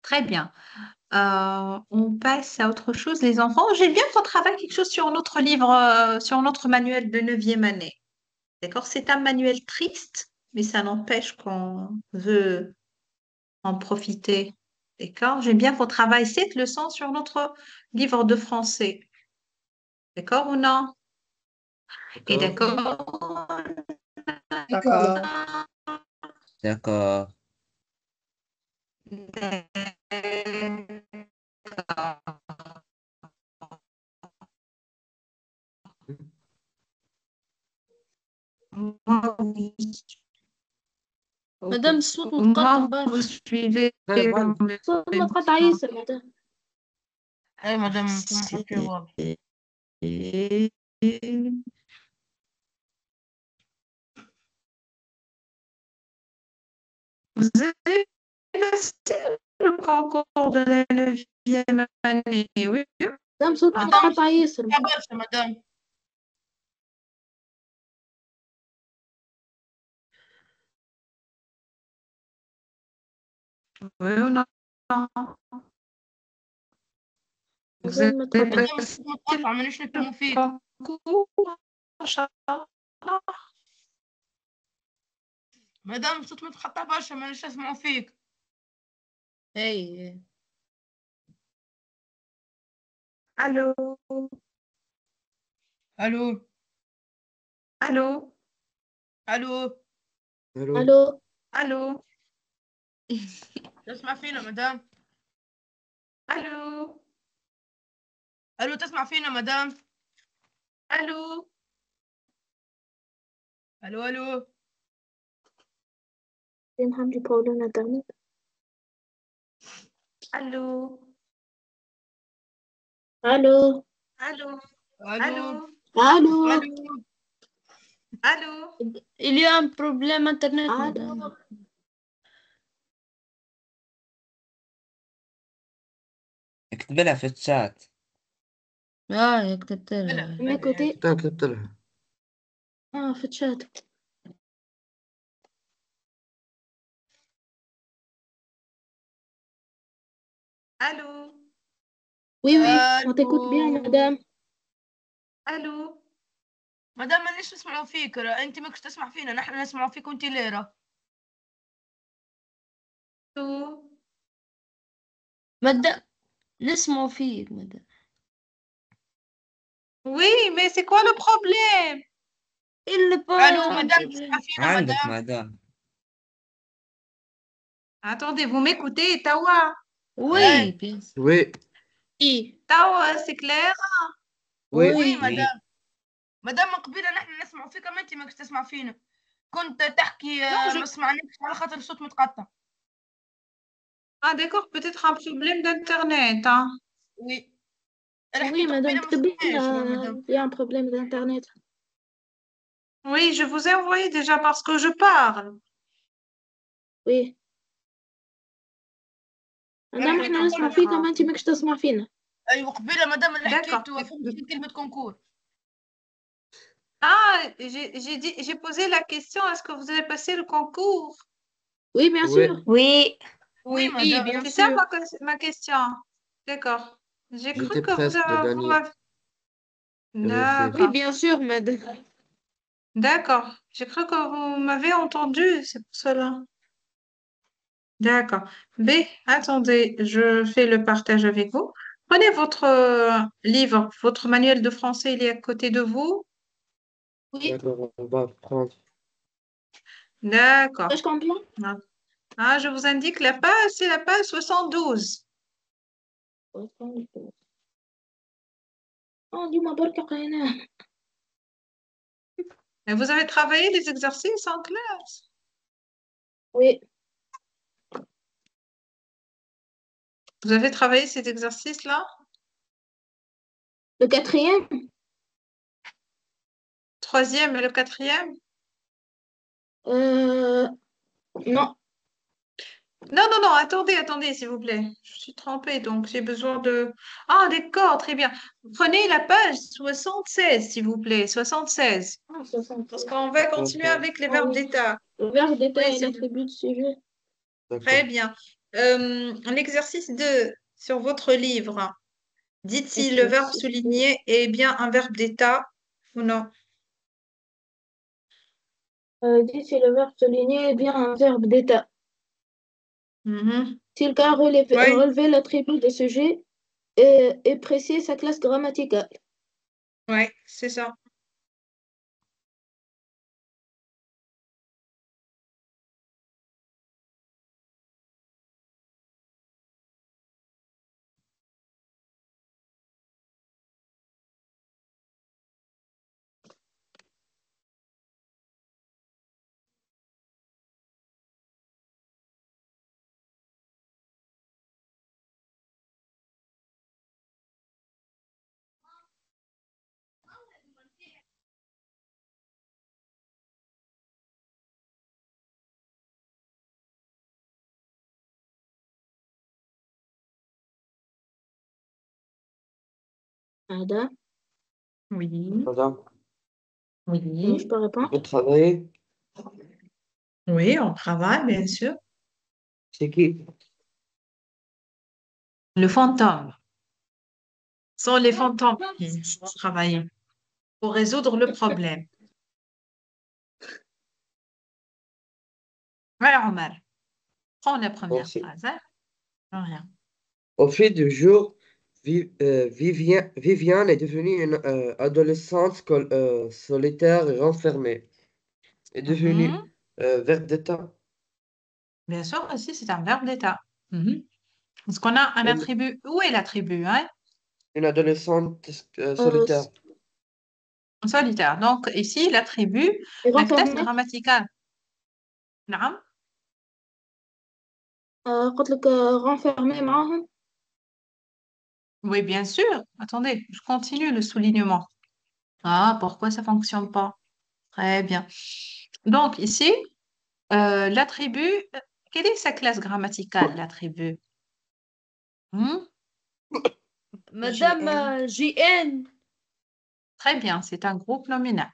Très bien. On passe à autre chose, les enfants. J'aime bien qu'on travaille quelque chose sur notre livre, sur notre manuel de neuvième année. D'accord? C'est un manuel triste, mais ça n'empêche qu'on veut en profiter. D'accord? J'aime bien qu'on travaille cette leçon sur notre livre de français. D'accord ou non? Et d'accord. d'accord. D'accord. D'accord. Moi, oui. مدام الصوت متقطع Moi, vous برشا. suivez طيب عندي. صوت متقطع ياسر مدام. أي مدام سمع حكي واضح. Vous avez passé le concours de la neuvième année, oui. مدام صوت مدام متقطع ياسر. يا برشا مدام. Oui ou non? Vous مدام avez متقطع. مدام passé الصوت متقطع مانيش نفهمو le فيك. concours, إن شاء الله. مدام الصوت متقطع برشا مانيش نسمعو فيك. اي Allô? ألو. Allô? ألو. الو. الو. Allô? تسمع فينا مدام؟ Allô? ألو تسمع فينا مدام؟ Allô? ألو ألو. فين حمدي باولونا تغني. Allô? الو. Allô? ألو. Allô? الو. ألو. Allô? Il y a un problème internet, madame. الو. اكتب لها في الشات. اه كتبت بلا لها. من كوتي. كتبت لها. في الشات. Allô? وي وي on t'écoute bien ألو. madame. Allô? مدام مانيش نسمعو فيك، أنت ماكش تسمع فينا، نحن نسمعو فيك وأنت ليرة. مادام نسمعوا فيك مادام. Oui, mais c'est quoi le problème? اللي الو مدام تسمع فينا عندك مدام؟ مدام. Attendez, vous m'écoutez, Tawa? وي بيان Oui, ايه Tawa, c'est clair? oui. وي وي مدام. مدام من قبيله نحن نسمع فيك اما انت ماكش تسمع فينا. كنت تحكي Non, ما سمعناكش على خاطر الصوت متقطع. Ah, d'accord, peut-être un problème d'Internet, hein. وي انا Oui, حكيت madame قبيله ما سمعناش مدام. il y a un problème d'Internet. Oui, je vous ai envoyé déjà parce que je parle. Oui. مادام نحن احنا نسمع فيك D'accord. اما انت ماكش تسمع فينا. ايوه قبيله مدام اللي D'accord. حكيت فهمت في كلمه كونكور. Ah, j'ai posé la question, est-ce que vous avez passé le concours? Oui, bien Oui. sûr. Oui. وي Oui, مدام. bien c'est ça sûr. ma question. D'accord. J'ai cru J'étais que vous presque de avez... gagner. Oui, D'accord. bien sûr, madame. D'accord. J'ai cru que vous m'avez entendu, c'est pour cela. D'accord. B, attendez, je fais le partage avec vous. Prenez votre livre, votre manuel de français, il est à côté de vous. وي D'accord, on va prendre. D'accord. ايش كومبلون؟ Ah, je vous indique la page, c'est la page 72. ديما برك قريناه. Et vous avez travaillé les exercices en classe? Oui. Vous avez travaillé ces exercices-là? Le quatrième? Troisième et le quatrième? Non. Non, non, non, attendez, s'il vous plaît. Je suis trompée, donc j'ai besoin de... Ah, d'accord, très bien. Prenez la page 76, s'il vous plaît, 76. Ah, 60. Parce qu'on va continuer D'accord. avec les Ah verbes oui. d'état. Le verbe d'état Oui, et s'il vous plaît. l'attribut de sujet. Très D'accord. bien. L'exercice 2 sur votre livre. Dites si le verbe Exercice. souligné est bien un verbe d'état ou non. Dit si le verbe souligné est bien un verbe d'état. Mhm. Si le cas Oui, relever l'attribut de sujet et préciser sa classe grammaticale. oui, c'est ça. Ada, Oui, Madame, je oui, peux on répondre? peut travailler. oui, on travaille, bien sûr. C'est qui? Le fantôme. Ce sont les fantômes qui travaillent pour résoudre le problème. Ouais, Omar, prends la première Merci. phrase, hein. Non, rien. Au fil du jour, Viviane est devenue une adolescente solitaire et renfermée. Est Mhm. devenue verbe d'état. Bien sûr, aussi, c'est un verbe d'état. Mhm. Est-ce qu'on a un Une, attribut? Où est l'attribut, hein? une adolescente Euh, solitaire. Solitaire. Donc, ici, l'attribut, la classe renfermé. grammaticale. نعم. قلت لك renfermé معاهم. Oui, bien sûr. Attendez, je continue le soulignement. Ah, pourquoi ça fonctionne pas? Très bien. Donc, ici, l'attribut, quelle est sa classe grammaticale, l'attribut? Hmm. مدام GN. جي ان. Très bien, c'est un groupe nominal.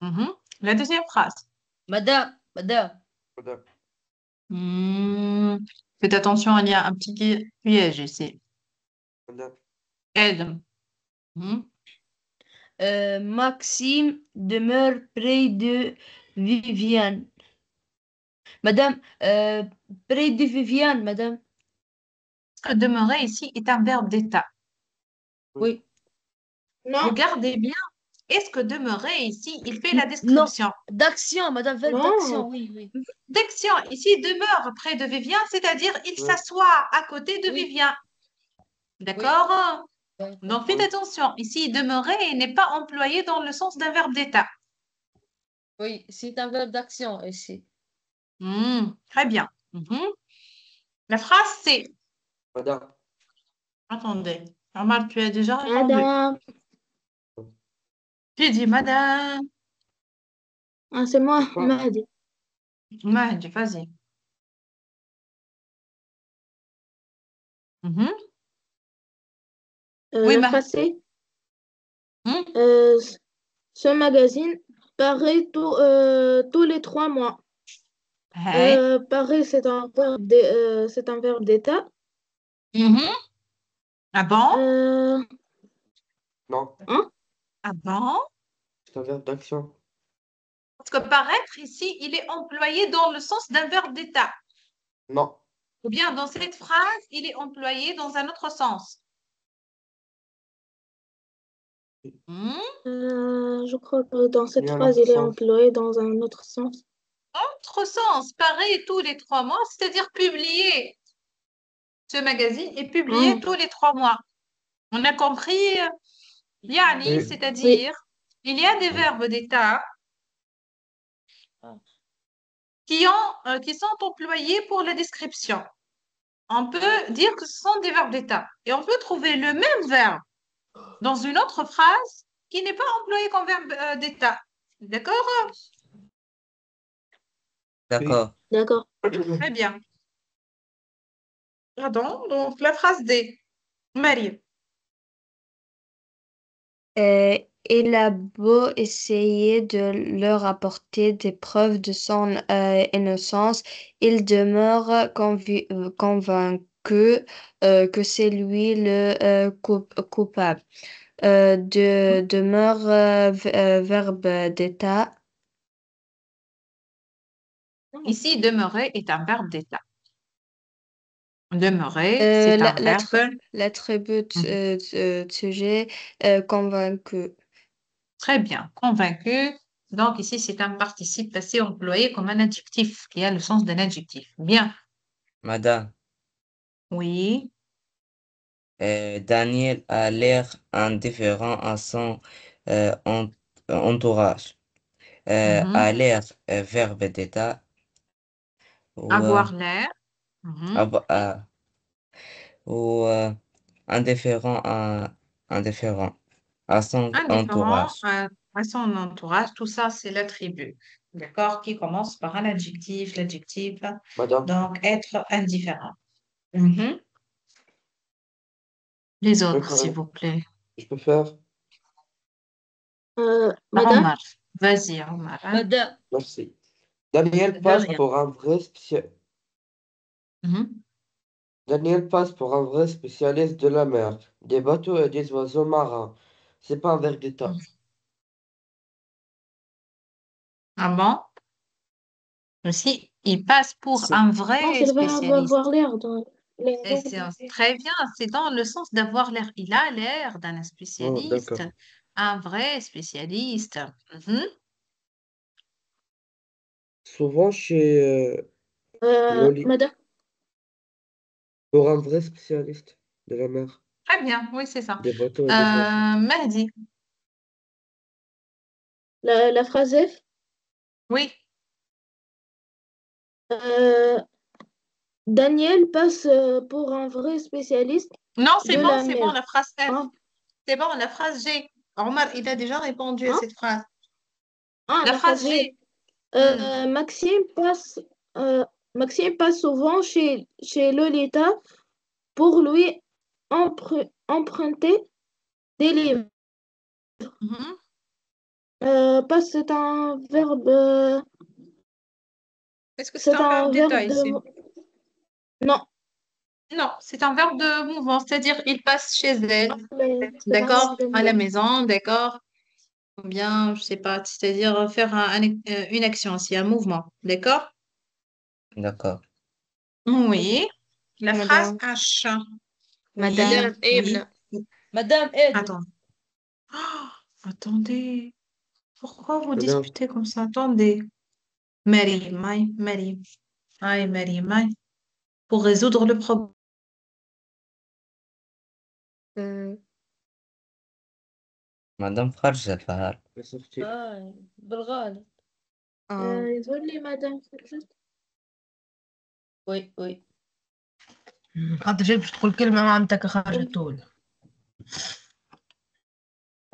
Mhm. La deuxième phrase. مدام Madame, Hmm. Faites attention, il y a un petit piège ici. madame, Aide. Hmm. Maxime demeure près de Viviane. Madame, près de Viviane, madame. Est-ce que demeurer ici est un verbe d'état? Oui. Non, Regardez bien. Est-ce que demeurer ici, il fait la Non, description? d'action, madame, verbe d'action, non, oui, oui. D'action. Ici, il demeure près de Vivien, c'est-à-dire il Oui, s'assoit à côté de Oui, Vivien. oui. D'accord? D'accord. Donc, faites oui. attention. Ici, demeurer n'est pas employé dans le sens d'un verbe d'état. Oui, c'est un verbe d'action ici. Très bien. La phrase, c'est... Madame. Attendez. Omar, tu as déjà répondu. madame. J'ai dit madame. Ah, c'est moi, C'est quoi? Mahdi. Mahdi, vas-y. Mhm. Oui, La Mahdi. phrase c'est Hmm? euh, ce magazine paraît tous les 3 mois. Hey. Paraît, c'est un verbe d'état. Mhm. Ah bon? Euh, Non, hein? Ah bon? c'est un verbe d'action. Parce que paraître ici, il est employé dans le sens d'un verbe d'état. Non. Ou bien dans cette phrase, il est employé dans un autre sens. Hmm? Je crois que dans Il y cette a un phrase, autre il est sens. employé dans un autre sens. Autre sens, paraît tous les 3 mois, c'est-à-dire publié. Ce magazine est publié Ah, tous les 3 mois. On a compris, Yani, Oui. oui. c'est-à-dire, il y a des verbes d'état qui sont employés pour la description. On peut dire que ce sont des verbes d'état. Et on peut trouver le même verbe dans une autre phrase qui n'est pas employé comme verbe d'état. D'accord? Oui. D'accord. D'accord. Très bien. Pardon, donc la phrase D. Marie. Il a beau essayer de leur apporter des preuves de son innocence, il demeure convaincu que c'est lui le coupable. Demeure verbe d'état. Ici, demeurer est un verbe d'état. Demeurer, c'est un verbe. L'attribut Mhm. sujet convaincu. Très bien. Convaincu. Donc ici, c'est un participe passé employé comme un adjectif qui a le sens d'un adjectif. Bien. Madame, Oui. Daniel a l'air indifférent à son entourage. Mhm. A l'air, verbe d'état, ou, Avoir l'air. Mhm. avo- euh, ou indifférent indifférent à son Indifférent entourage. à son entourage. Tout ça, c'est l'attribut. D'accord? Qui commence par un adjectif. L'adjectif. Madame, Donc, être indifférent. Mhm. Les je peux autres, s'il faire. vous plaît. Je peux faire. Madame, Omar. Vas-y, Omar. Hein? Madame, Merci. Daniel De passe rien. pour un vrai Mhm. Daniel passe pour un vrai spécialiste de la mer, des bateaux et des oiseaux marins. C'est pas un verbe d'état. Ah bon? Aussi, il passe pour C'est un non, vrai c'est le verbe avoir spécialiste. l'air. Et c'est très bien, c'est dans le sens d'avoir l'air. Il a l'air d'un Oh, spécialiste, d'accord. un vrai spécialiste. Mhm. Souvent chez Loli, Madame, pour un vrai spécialiste de la mer, Très bien, oui, c'est ça. des bateaux et des oiseaux. Mahdi, la phrase F. oui. Euh, Daniel passe pour un vrai spécialiste Non, de la c'est bon, mer. la phrase F. Hein? C'est bon, la phrase G. Omar, il a déjà répondu à Hein? cette phrase. Ah, La la phrase phrase G. G. Hmm. Euh, Maxime passe souvent chez Lolita pour lui emprunter des livres. Mhm. Passe, c'est un verbe, Est-ce que c'est c'est un verbe un d'état verbe ici? non, Non, c'est un verbe de mouvement, c'est-à-dire il passe chez elle, mais c'est un d'accord, verbe de à la mouvement. maison, d'accord, ou bien, je sais pas, c'est-à-dire faire une action, c'est un mouvement, d'accord? D'accord. Oui. La phrase Madame. H. Madame. Oui, Madame Ebna. oui. Madame aide. Attends. Oh, attendez. Pourquoi vous Madame, disputez comme ça? Attendez. Marie, Marie, Marie. Aïe, Marie, Marie. Pour résoudre le problème. euh, Madame Farja Fahar. elle est sortie. بالغلط. يقول لي مدام فرجت. وي وي. خاطر جاي باش تقول كلمة ما عمتك خرجت طول.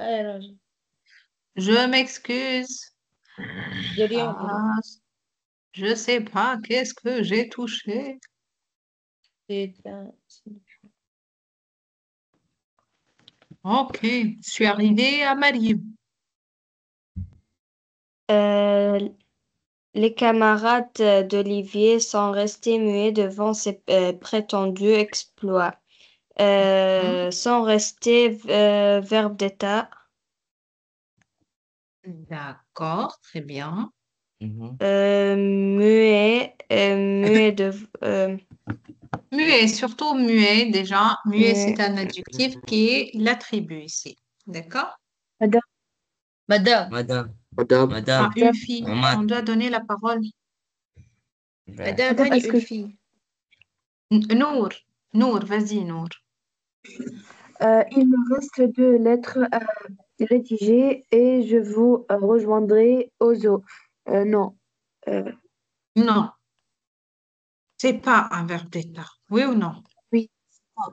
اي راجل. Je m'excuse. جريان. Ah, je sais pas qu'est-ce que j'ai touché. Ok, je suis arrivée à Marie. euh, les camarades d'Olivier sont restés muets devant ses prétendus exploits. Sont restés verbe d'état. D'accord, très bien. Mhm. Muet, muet de Muet, surtout muet, déjà. Muet, c'est muet. un adjectif qui est l'attribut ici. D'accord? Madame, مدام. Madame. Madame, Ah, Madame. une fille. Omar. On doit donner la parole. Ben, Madame Madame, Hani est-ce que Ulfi. Nour. Nour, vas-y, Nour. il me reste 2 lettres à rédiger et je vous rejoindrai au zoo. Non. Euh, Non, c'est pas un verbe d'état. Oui ou non? oui,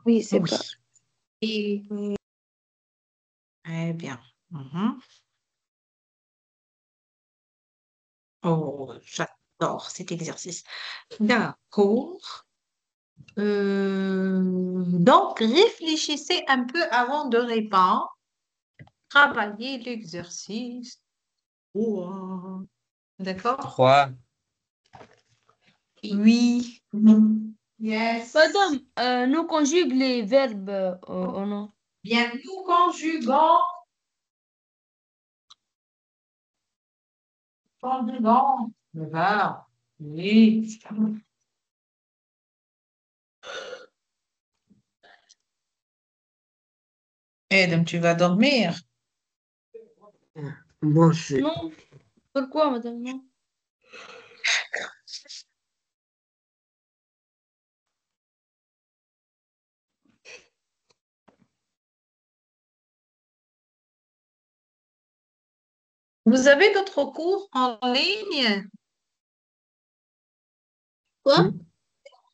oui, c'est Oui. pas. Et Très bien. Mhm. Oh, j'adore cet exercice. D'accord. Donc, réfléchissez un peu avant de répondre. Travaillez l'exercice. Wow. D'accord? 3. Oui. Yes. Madame, nous conjugue les verbes au nom. Bien, nous conjuguons. Conjuguons le verbe. Oui. Edem, tu vas dormir. moi aussi. Non. Pourquoi, madame, non? Vous avez d'autres cours en ligne? quoi? Hmm?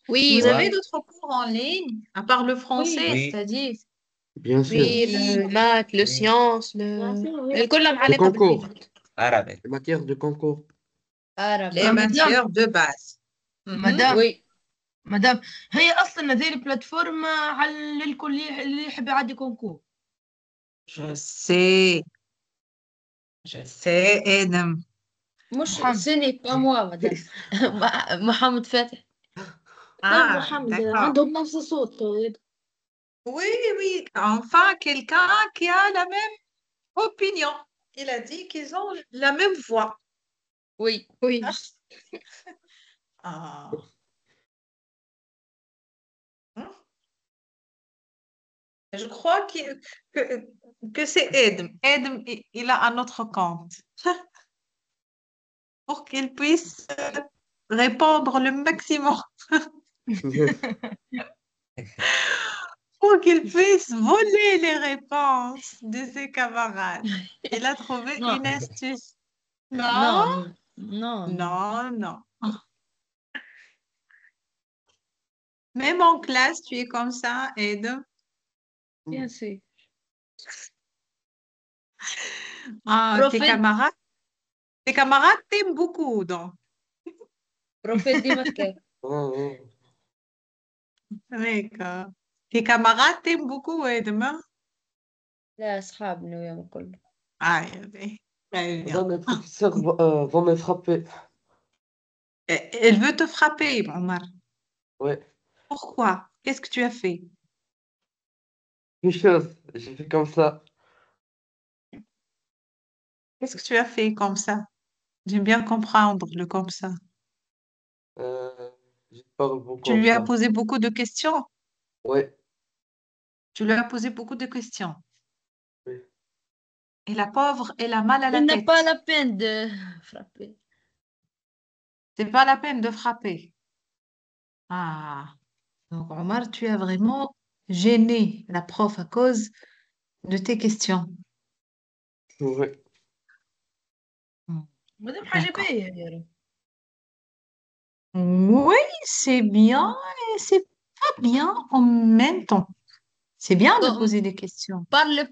Oui, Vous avez Quoi? d'autres cours en ligne, à part le Oui. français, Oui. c'est-à-dire? Bien sûr. oui, Oui, le maths, le Oui. science, الكل Le معلقة concours, بالبيت. Arabe. les matières de concours. Arabe. les مدام matières de base. Mhm. مدام Oui. مدام هي اصلا هذه البلاتفورم على الكل اللي يحب يعدي كونكور. Je sais, Edem. مش محمد. ce n'est pas moi madame. محمد فاتح. لا Ah, محمد d'accord. عندهم نفس الصوت. Oui, oui, enfin, quelqu'un qui a la même opinion. Il a dit qu'ils ont la même voix. Oui. Oui. Ah. Hein? Je crois que, que c'est Edem. Edem, il a un autre compte pour qu'il puisse répondre le maximum, pour qu'il puisse voler les réponses de ses camarades. Il a trouvé Non. une astuce. Non, Non. Non. non, non. Même en classe, tu es comme ça, Edem. Bien sûr. Ah, Prophète tes camarades t'aiment beaucoup, donc. prophète دي مكة. Oh, oh. D'accord. Tes camarades t'aiment beaucoup, Edem, hein? لا أصحابنا وياهم كله. Ah, oui. Très bien. Madame, les professeurs vont me frapper. Elle veut te frapper, Omar. Ouais, Pourquoi? Qu'est-ce que tu as fait? une chose, j'ai fait comme ça. Qu'est-ce que tu as fait comme ça? J'aime bien comprendre le comme ça. Euh, Je parle beaucoup Tu en lui as français. posé beaucoup de questions. Ouais, Tu lui as posé beaucoup de questions. oui. Et la pauvre, elle a mal à la Il n'a pas tête. la peine de frapper. C'est pas la peine de frapper. Ah, donc Omar, tu as vraiment gêné la prof à cause de tes questions. Ouais. Hmm, مادام حاجة d'accord. باهية يا رب. Oui, c'est bien et c'est pas bien en même temps. C'est bien de Donc, poser des questions. parle.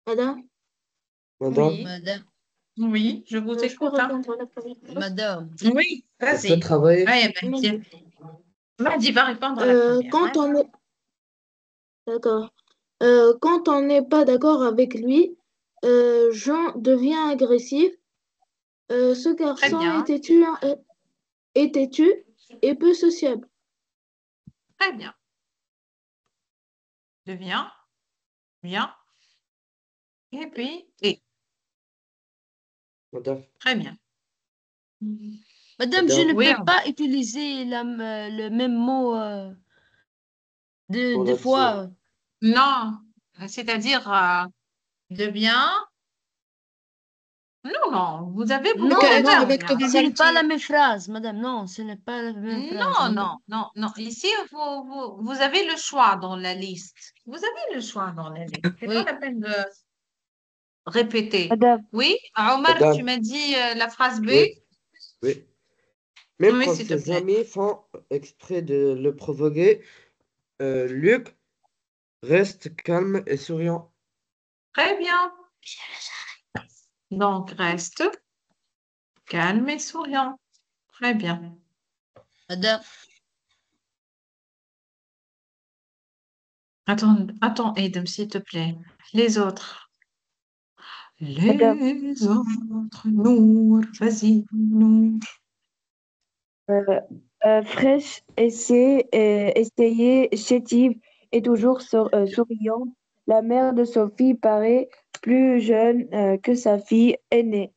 Madame, Madame, Oui, Madame, oui, je vous je peux écoute, hein. répondre à la première. madame, Oui, je peux vas-y. travailler. Ouais, Mahdi. Mahdi va répondre à la première, Quand hein. on est d'accord, quand on n'est pas d'accord avec lui, Jean devient agressif. Ce Très garçon bien, est têtu et peu sociable. très bien. Deviens, bien. Et puis, et Madame, très bien. madame, je madame, ne Oui, peux pas utiliser le même mot pour deux la dire. fois. non, c'est-à-dire, deviens. Non, non, vous avez beaucoup de Non, non, verbes là. ce n'est pas la même phrase, madame. Non, ce n'est pas la même phrase, Non, madame. non, non, non. Ici, vous avez le choix dans la liste. Vous avez le choix dans la liste. C'est pas Oui, la peine de répéter. Madame, Oui, Omar, tu Madame, m'as dit la phrase B? oui, oui. Même Oui, quand s'il te ses plaît. amis font exprès de le provoquer, Luc reste calme et souriant. Très bien. Donc, reste calme et souriant. Très bien. madame, Attends, attends, Aiden, s'il te plaît. Les autres. madame, Les autres, Nour, vas-y, Nour. euh, fraîche, essayée, chétive et toujours souriante. La mère de Sophie paraît plus jeune que sa fille aînée.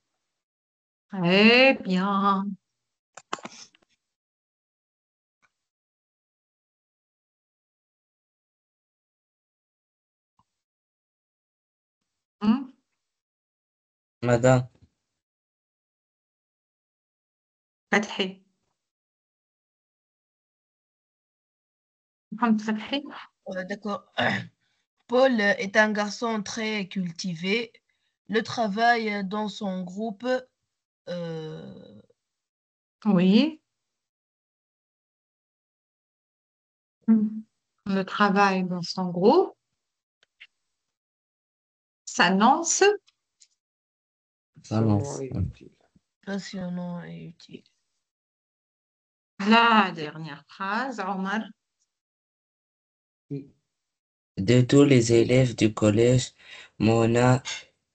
Très bien. Hmm? Madame, فتحي محمد فتحي. d'accord. Paul est un garçon très cultivé. Le travail dans son groupe, euh, Oui. Hmm. Le travail dans son groupe s'annonce. Sûrement s'annonce. utile. passionnant et utile. La dernière phrase, Omar. De tous les élèves du collège, Mona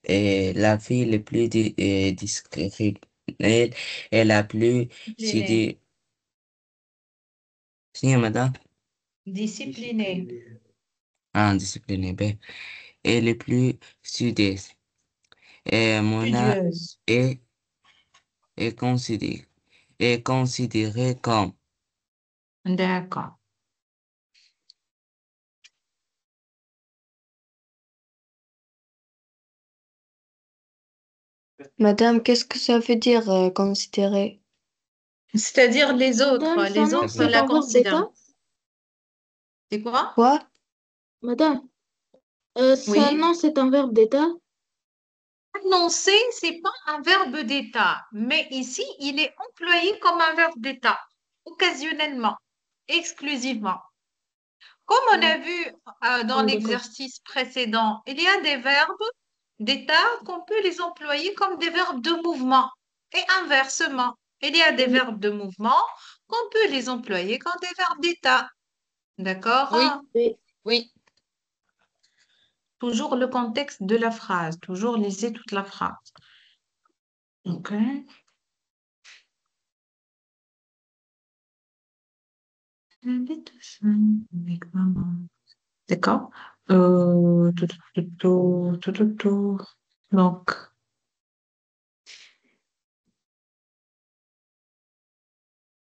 est la fille la plus discrète et la plus Discipliné. sidérée. Si, madame? Discipliné. Ah, disciplinée, ben. Et le plus studieuse. Et Mona Studieuse. est, est considérée comme. D'accord. Madame, qu'est-ce que ça veut dire considérer? C'est-à-dire Madame, les son nom, autres c'est la un verbe considèrent. d'état. C'est quoi? Quoi? Madame, ça, Oui. non, c'est un verbe d'état. Annoncer, c'est pas un verbe d'état, mais ici, il est employé comme un verbe d'état, occasionnellement, exclusivement. Comme on a vu dans Ah, d'accord. l'exercice précédent, il y a des verbes d'état qu'on peut les employer comme des verbes de mouvement. Et inversement, il y a des Oui, verbes de mouvement qu'on peut les employer comme des verbes d'état. D'accord? Oui, oui. oui. Toujours le contexte de la phrase, toujours lisez toute la phrase. OK. Avec maman. D'accord? Tout. Donc,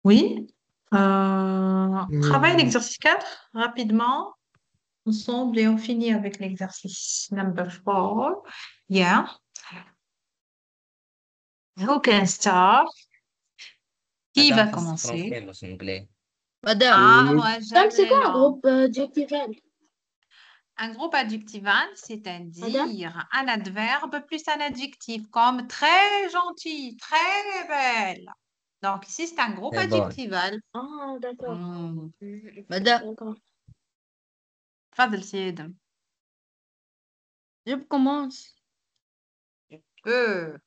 oui. On travaille Hmm. l'exercice 4 rapidement ensemble et on finit avec l'exercice number 4. Yeah. Who can start? Qui Madame, va فصل commencer? français مش anglais. Madame, Ah, Oui. moi Madame, j'aime c'est les quoi un langues. groupe adjectival? Un groupe adjectival, Madame? c'est-à-dire un adverbe plus un adjectif, comme très gentil, très belle. Donc ici, c'est un groupe C'est bon. adjectival. Ah, d'accord. Hmm. madame, D'accord. تفضل سيدة. je commence. Euh,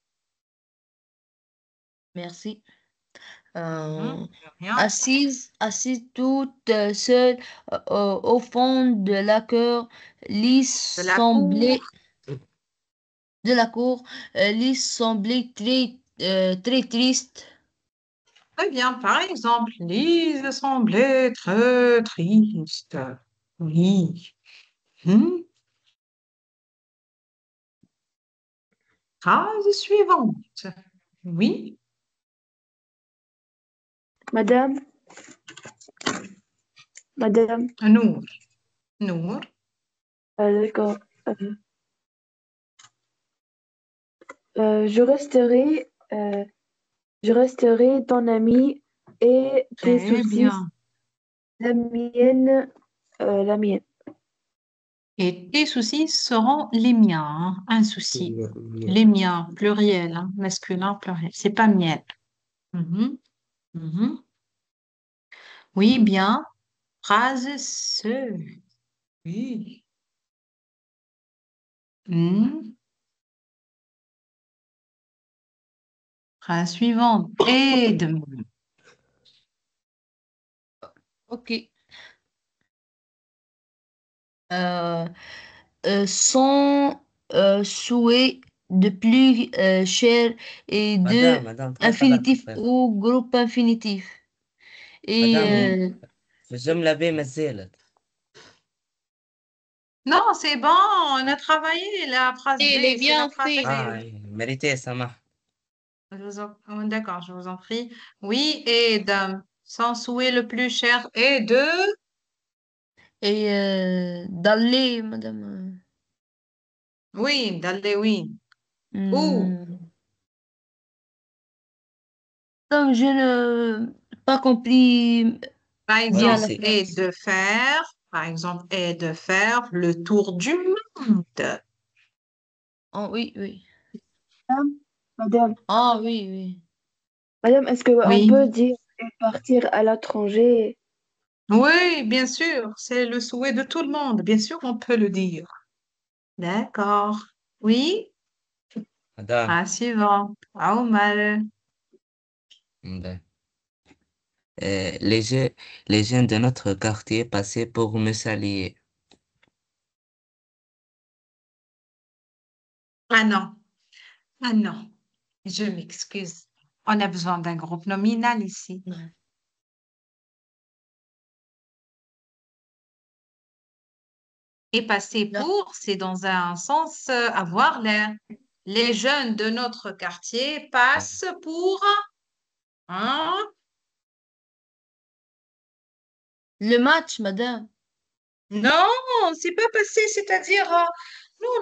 Merci. mhm, rien. Assise toute seule au fond de la cour, Lise De la cour. semblait de la cour, Lise semblait très triste. Très bien. Par exemple, Lise semblait très triste. Oui. Hmm. Phrase suivante. Oui. Madame, madame, Nour. Nour. d'accord. Je resterai ton ami et tes Très soucis, bien. la mienne. Et tes soucis seront les miens, hein. Un souci. Les miens, pluriel, hein, masculin, pluriel. C'est pas miel. Mhm, mhm. Oui, bien. Phrase se. Oui. Hmm. Phrase suivante. Aide. Ok. Euh, Sans souhait de plus cher et de madame, كيف حضرت infinitif الطيب؟ ou groupe infinitif. Et madame, Oui. في الجملة ب ما زالت. Non, c'est bon. On a travaillé la phrase Et les B. C'est la bien phrase fait. B. مérيتي سمح. Oh, d'accord, je vous en prie. Oui, aide. Sans souhait le plus cher et de. d'aller, madame. Oui, d'aller, oui. Où? Hmm. Donc, je ne pas compris Par Ouais, bien la exemple, c'est et phrase. de faire. Par exemple, et de faire le tour du monde. Oh, oui, oui. Madame, Ah, oui, oui. madame, est-ce qu'on Oui. peut dire partir à l'étranger? Oui, bien sûr. C'est le souhait de tout le monde. Bien sûr, on peut le dire. D'accord. Oui. madame. Ah, suivant. Ah, mal. Ben, les les jeunes de notre quartier passaient pour me saluer. Ah non. Ah non. Je m'excuse. On a besoin d'un groupe nominal ici. Non. Et passer Là. pour, c'est dans un sens avoir l'air. Les jeunes de notre quartier passent pour, hein? Le match, madame. Non, c'est pas passer, c'est-à-dire,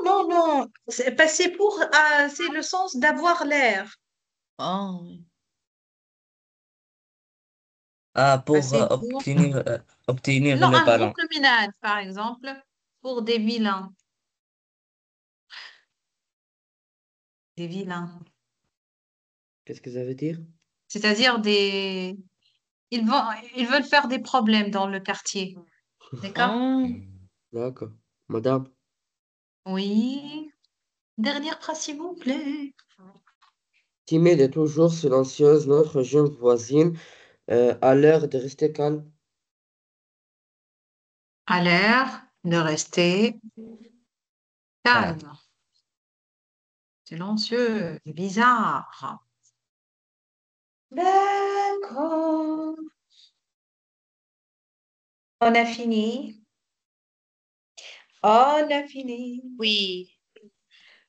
non. C'est passer pour, c'est le sens d'avoir l'air. Ah, oui. Ah, pour Passer pour. obtenir Non, le un groupe ballon. nominal, par exemple. pour des vilains. Des vilains. Qu'est-ce que ça veut dire? C'est-à-dire des... ils veulent faire des problèmes dans le quartier. D'accord? Ah, D'accord. Madame, Oui. Dernière phrase, s'il vous plaît. timide et toujours silencieuse, notre jeune voisine a l'air de rester calme. A l'air de rester calme, silencieux, bizarre. D'accord. On a fini. On a fini. Oui.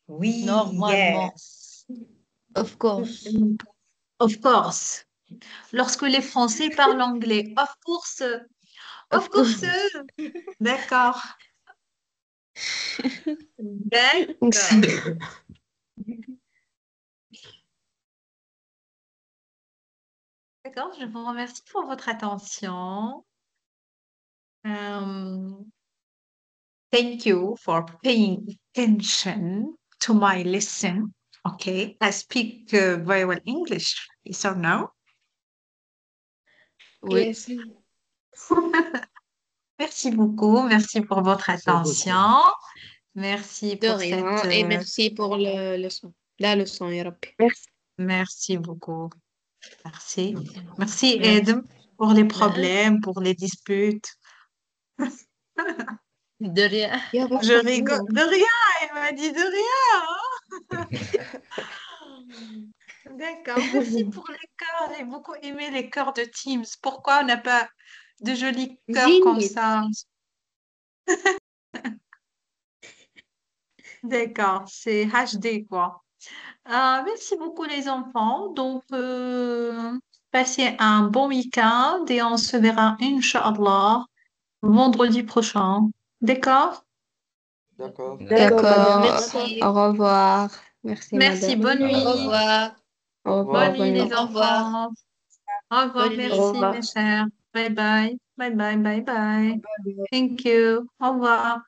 Oui, normalement. yes. Of course. Of course. Lorsque les Français parlent anglais, of course. Of Of course. course. D'accord. Merci. D'accord. D'accord, je vous remercie pour votre attention. Um, thank you for paying attention to my lesson. Okay, I speak very well English. Yes or no? Oui. Yes. Merci beaucoup. Merci pour votre Merci à vous aussi. attention. Merci De pour rien. cette. Et merci pour le leçon. La leçon, ya Rabbi. Merci. Merci beaucoup. Merci. Merci, Merci. Ed, pour les problèmes, pour les disputes. De rien. Ya Je Rabbi. rigole. De rien, elle m'a dit de rien. D'accord. Merci pour les cœurs. J'ai beaucoup aimé les cœurs de Teams. Pourquoi on n'a pas de jolis cœurs comme Zine. ça? D'accord, c'est HD quoi. Merci beaucoup les enfants. Donc, passez un bon week-end et on se verra, Inch'Allah, vendredi prochain. D'accord? D'accord. D'accord, madame. D'accord. Merci. Au revoir. Merci, Merci, madame. bonne Au nuit. revoir. Au Au revoir. Bonne revoir. nuit Bonne les nuit. Au revoir. enfants. Au revoir, Bonne Au nuit. merci revoir. mes chers. Bye bye. Bye bye, bye bye. Thank you. Au revoir.